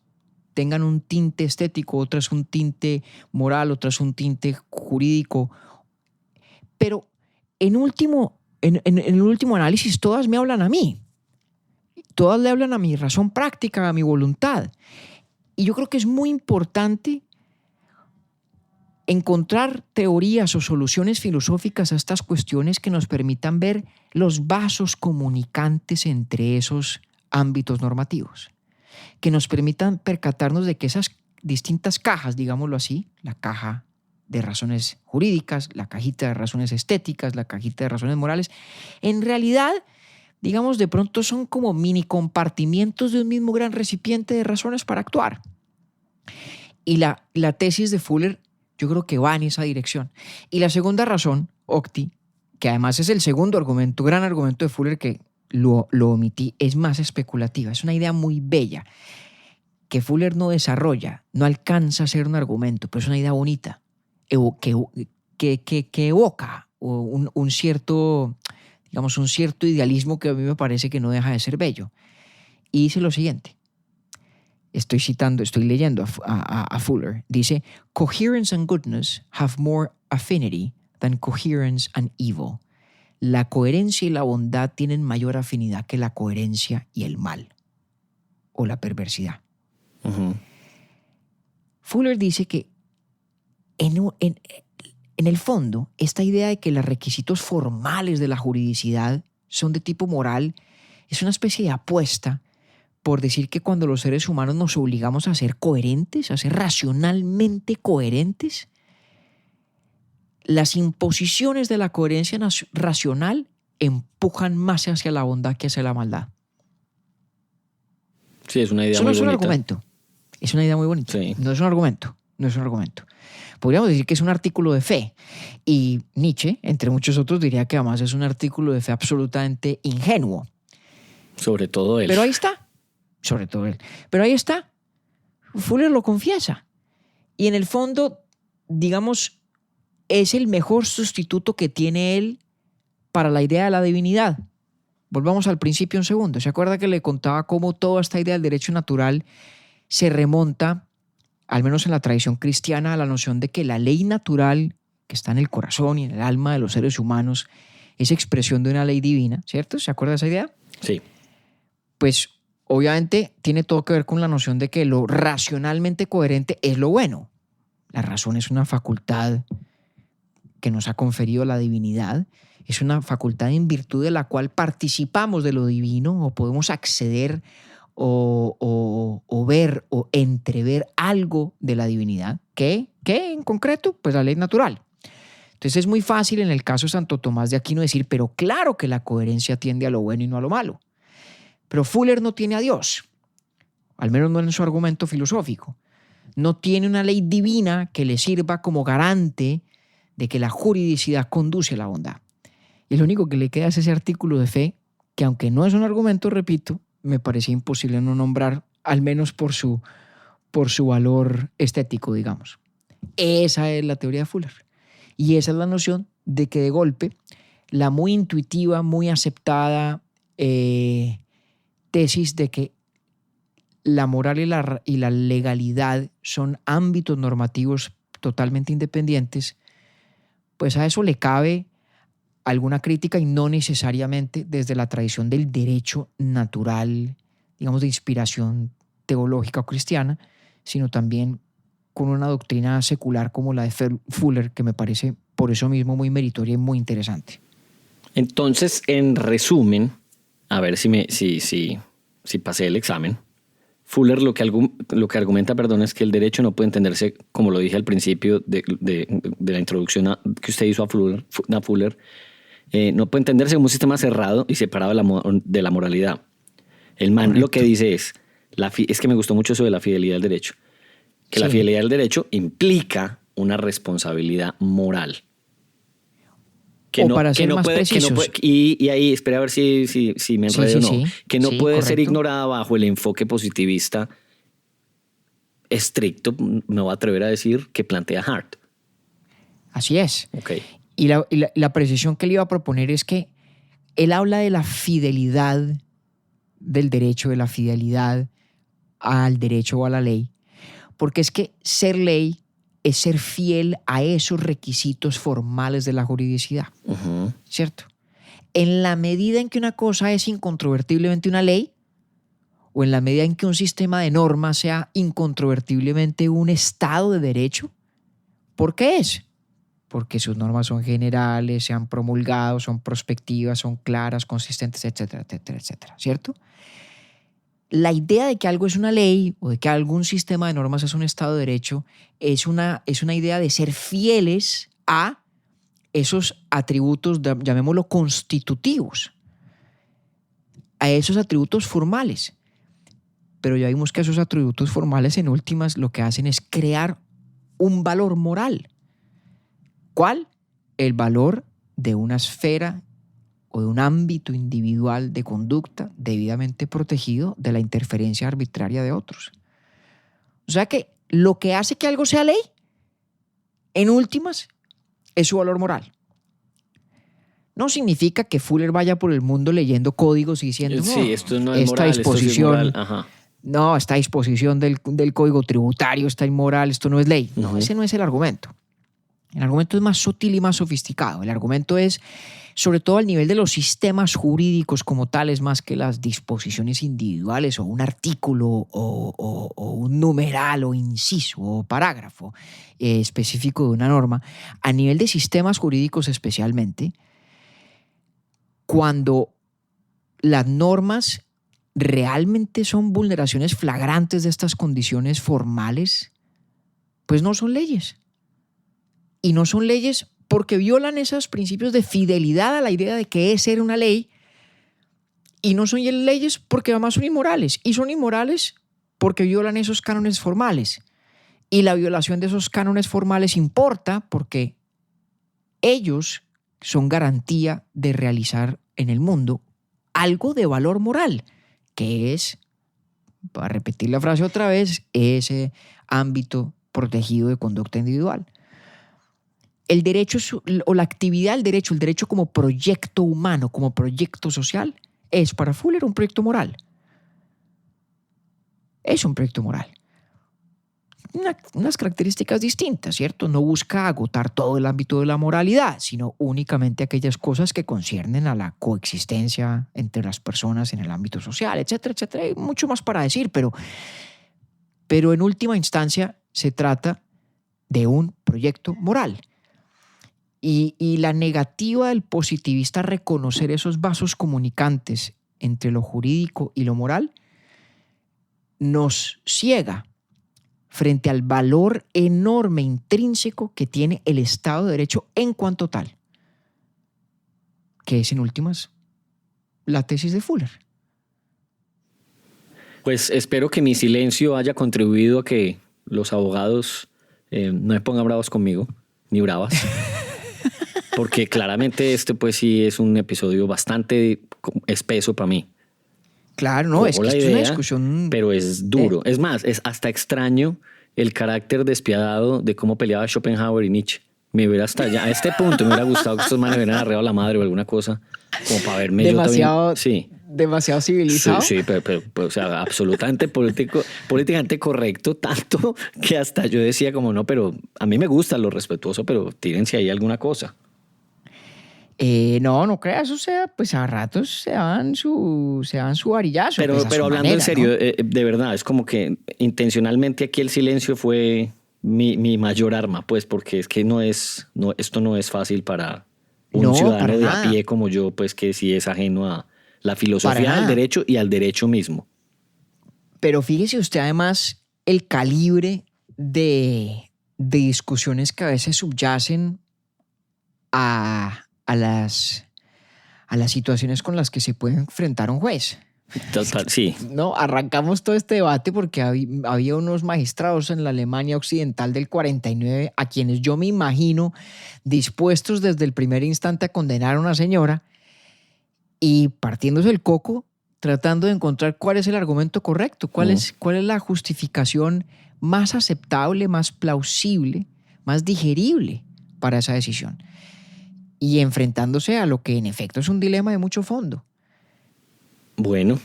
tengan un tinte estético, otras un tinte moral, otras un tinte jurídico, pero en el último análisis todas me hablan a mí. Todas le hablan a mi razón práctica, a mi voluntad. Y yo creo que es muy importante encontrar teorías o soluciones filosóficas a estas cuestiones que nos permitan ver los vasos comunicantes entre esos ámbitos normativos, que nos permitan percatarnos de que esas distintas cajas, digámoslo así, la caja de razones jurídicas, la cajita de razones estéticas, la cajita de razones morales, en realidad, digamos, de pronto son como mini compartimientos de un mismo gran recipiente de razones para actuar. Y la tesis de Führer yo creo que va en esa dirección. Y la segunda razón, Octi, que además es el segundo argumento, gran argumento de Führer que lo omití, es más especulativa. Es una idea muy bella. que Fuller no desarrolla, no alcanza a ser un argumento, pero es una idea bonita, que evoca un cierto, digamos, un cierto idealismo que a mí me parece que no deja de ser bello. Y dice lo siguiente, estoy leyendo a Fuller, dice, coherence and goodness have more affinity than coherence and evil. La coherencia y la bondad tienen mayor afinidad que la coherencia y el mal o la perversidad. Ujú. Fuller dice que en el fondo, esta idea de que los requisitos formales de la juridicidad son de tipo moral es una especie de apuesta por decir que cuando los seres humanos nos obligamos a ser coherentes, a ser racionalmente coherentes, las imposiciones de la coherencia racional empujan más hacia la bondad que hacia la maldad. Sí, es una idea Eso no muy es un bonita. argumento. Es una idea muy bonita. Sí. No es un argumento. Podríamos decir que es un artículo de fe. Y Nietzsche, entre muchos otros, diría que además es un artículo de fe absolutamente ingenuo. Sobre todo él. Pero ahí está. Sobre todo él. Pero ahí está. Fuller lo confiesa. Y en el fondo, digamos, es el mejor sustituto que tiene él para la idea de la divinidad. Volvamos al principio un segundo. ¿Se acuerda que le contaba cómo toda esta idea del derecho natural se remonta, al menos en la tradición cristiana, a la noción de que la ley natural que está en el corazón y en el alma de los seres humanos es expresión de una ley divina, ¿cierto? ¿Se acuerda de esa idea? Sí. Pues obviamente tiene todo que ver con la noción de que lo racionalmente coherente es lo bueno. La razón es una facultad que nos ha conferido la divinidad, es una facultad en virtud de la cual participamos de lo divino o podemos acceder o ver o entrever algo de la divinidad. ¿Qué en concreto? Pues la ley natural. Entonces es muy fácil en el caso de Santo Tomás de Aquino decir, pero claro que la coherencia tiende a lo bueno y no a lo malo. Pero Fuller no tiene a Dios, al menos no en su argumento filosófico. No tiene una ley divina que le sirva como garante de que la juridicidad conduce a la bondad. Y lo único que le queda es ese artículo de fe, que aunque no es un argumento, repito, me parecía imposible no nombrar, al menos por su valor estético, digamos. Esa es la teoría de Fuller. Y esa es la noción de que de golpe la muy intuitiva, muy aceptada tesis de que la moral y la legalidad son ámbitos normativos totalmente independientes, pues a eso le cabe alguna crítica y no necesariamente desde la tradición del derecho natural, digamos de inspiración teológica o cristiana, sino también con una doctrina secular como la de Fuller, que me parece por eso mismo muy meritoria y muy interesante. Entonces, en resumen, a ver si pasé el examen. Fuller lo que argumenta, es que el derecho no puede entenderse, como lo dije al principio de la introducción que usted hizo a Fuller, no puede entenderse como un sistema cerrado y separado de la moralidad. El man Correcto. Lo que dice es que me gustó mucho eso de la fidelidad del derecho, que sí. La fidelidad del derecho implica una responsabilidad moral. Para ser más precisos. Y ahí, espera a ver si me enredo o no. Que no puede correcto. ser ignorada bajo el enfoque positivista estricto, me voy a atrever a decir, que plantea Hart. Así es. Okay. Y la precisión que él iba a proponer es que él habla de la fidelidad del derecho, de la fidelidad al derecho o a la ley, porque es que ser ley es ser fiel a esos requisitos formales de la juridicidad, uh-huh. ¿cierto? En la medida en que una cosa es incontrovertiblemente una ley, o en la medida en que un sistema de normas sea incontrovertiblemente un estado de derecho, ¿por qué es? Porque sus normas son generales, se han promulgado, son prospectivas, son claras, consistentes, etcétera, etcétera, etcétera, ¿cierto? La idea de que algo es una ley o de que algún sistema de normas es un estado de derecho es una idea de ser fieles a esos atributos, llamémoslo constitutivos, a esos atributos formales. Pero ya vimos que esos atributos formales en últimas lo que hacen es crear un valor moral. ¿Cuál? El valor de una esfera o de un ámbito individual de conducta debidamente protegido de la interferencia arbitraria de otros. O sea que lo que hace que algo sea ley, en últimas, es su valor moral. No significa que Fuller vaya por el mundo leyendo códigos y diciendo, Sí, esto no es esta moral, esto sí es disposición, moral. Ajá. no, esta disposición del código tributario está inmoral, esto no es ley. No, Ujú. ese no es el argumento. El argumento es más sutil y más sofisticado. El argumento es, sobre todo al nivel de los sistemas jurídicos como tales, más que las disposiciones individuales o un artículo o un numeral o inciso o parágrafo específico de una norma. A nivel de sistemas jurídicos especialmente, cuando las normas realmente son vulneraciones flagrantes de estas condiciones formales, pues no son leyes. Y no son leyes porque violan esos principios de fidelidad a la idea de que es ser una ley. Y no son leyes porque además son inmorales. Y son inmorales porque violan esos cánones formales. Y la violación de esos cánones formales importa porque ellos son garantía de realizar en el mundo algo de valor moral, que es, para repetir la frase otra vez, ese ámbito protegido de conducta individual. El derecho o la actividad del derecho, el derecho como proyecto humano, como proyecto social, es para Fuller un proyecto moral. Es un proyecto moral. Unas características distintas, ¿cierto? No busca agotar todo el ámbito de la moralidad, sino únicamente aquellas cosas que conciernen a la coexistencia entre las personas en el ámbito social, etcétera, etcétera. Hay mucho más para decir, pero en última instancia se trata de un proyecto moral. Y la negativa del positivista a reconocer esos vasos comunicantes entre lo jurídico y lo moral nos ciega frente al valor enorme intrínseco que tiene el Estado de Derecho en cuanto tal, que es en últimas la tesis de Fuller. Pues espero que mi silencio haya contribuido a que los abogados no me pongan bravos conmigo, ni bravas. Porque claramente este pues sí es un episodio bastante espeso para mí. Claro, no, es que esto es una discusión... Pero es duro. Es más, es hasta extraño el carácter despiadado de cómo peleaba Schopenhauer y Nietzsche. Me hubiera hasta ya a este punto me hubiera gustado que estos manes hubieran arreado la madre o alguna cosa como para verme demasiado, yo también. Sí. Demasiado civilizado. Sí, pero, o sea, absolutamente políticamente correcto, tanto que hasta yo decía como no, pero a mí me gusta lo respetuoso, pero tírense ahí alguna cosa. No creas, o sea, pues a ratos se dan su varillazo. Pero pues hablando manera, en serio, ¿no? de verdad, es como que intencionalmente aquí el silencio fue mi mayor arma, pues porque es que esto no es fácil para un ciudadano para de nada. a pie como yo, pues que sí es ajeno a la filosofía del derecho y al derecho mismo. Pero fíjese usted además el calibre de discusiones que a veces subyacen a las situaciones con las que se puede enfrentar un juez. Total, sí. No, arrancamos todo este debate porque había unos magistrados en la Alemania occidental del 49 a quienes yo me imagino dispuestos desde el primer instante a condenar a una señora y partiéndose el coco tratando de encontrar cuál es el argumento correcto, cuál es la justificación más aceptable, más plausible, más digerible para esa decisión. Y enfrentándose a lo que en efecto es un dilema de mucho fondo. Bueno,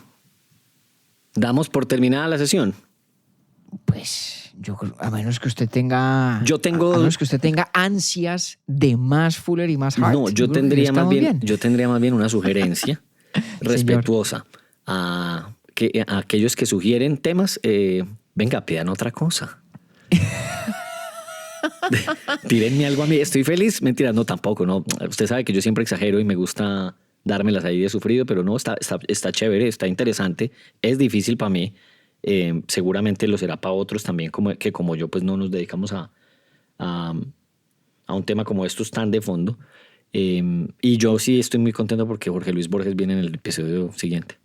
¿damos por terminada la sesión? Pues yo creo, a menos que usted tenga... A menos que usted tenga ansias de más Fuller y más Hart. No, yo tendría más bien una sugerencia respetuosa a aquellos que sugieren temas. Venga, pidan otra cosa. Tírenme algo a mí. Estoy feliz. Mentira, no, tampoco. No. Usted sabe que yo siempre exagero y me gusta dármelas ahí de sufrido, pero no, está chévere, está interesante. Es difícil para mí. Seguramente lo será para otros también, como yo, pues no nos dedicamos a un tema como estos tan de fondo. Y yo sí estoy muy contento porque Jorge Luis Borges viene en el episodio siguiente.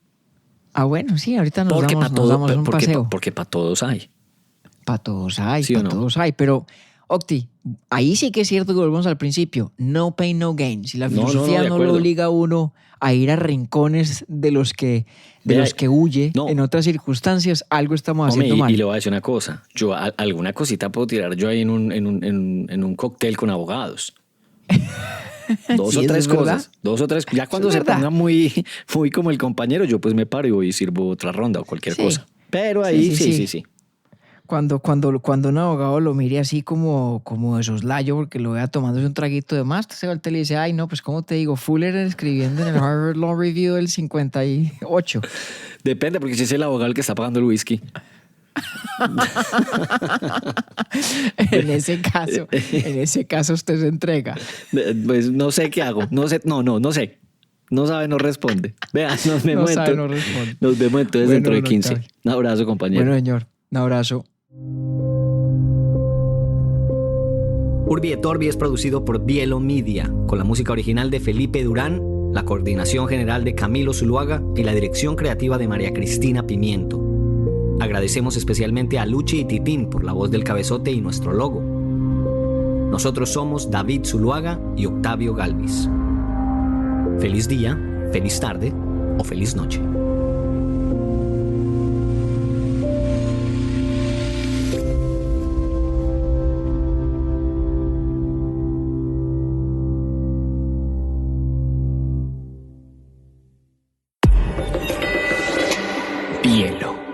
Bueno, sí, ahorita nos damos un paseo. Porque para todos hay. Para todos hay, ¿Sí para todos hay. Pero Octi, ahí sí que es cierto que volvemos al principio. No pain, no gain. Si la No, filosofía de no, lo acuerdo. obliga a uno a ir a rincones de los que Vea, huye no. en otras circunstancias, algo estamos Hombre, haciendo mal. y le voy a decir una cosa. Yo alguna cosita puedo tirar yo ahí en un cóctel con abogados. Dos Sí, o eso tres es verdad. cosas. Dos o tres. Ya cuando es se verdad. ponga muy, muy como el compañero, yo pues me paro y voy y sirvo otra ronda o cualquier Sí. cosa. Pero Sí, ahí sí, sí, sí. sí, sí. Cuando un abogado lo mire así como de soslayo porque lo vea tomándose un traguito de más, se voltea y le dice, ay no, pues cómo te digo, Fuller escribiendo en el Harvard Law Review del 58. Depende, porque si es el abogado el que está pagando el whisky. En ese caso usted se entrega. Pues no sé qué hago. No sé, no sé. No sabe, no responde. Vea, nos vemos, No sabe, no responde. nos vemos entonces Bueno, dentro de don 15. Octavio. Un abrazo, compañero. Bueno, señor, un abrazo. Urbi et Orbi es producido por Bielo Media, con la música original de Felipe Durán, la coordinación general de Camilo Zuluaga y la dirección creativa de María Cristina Pimiento. Agradecemos especialmente a Luchi y Titín por la voz del cabezote y nuestro logo. Nosotros somos David Zuluaga y Octavio Galvis. Feliz día, feliz tarde o feliz noche. Bielo.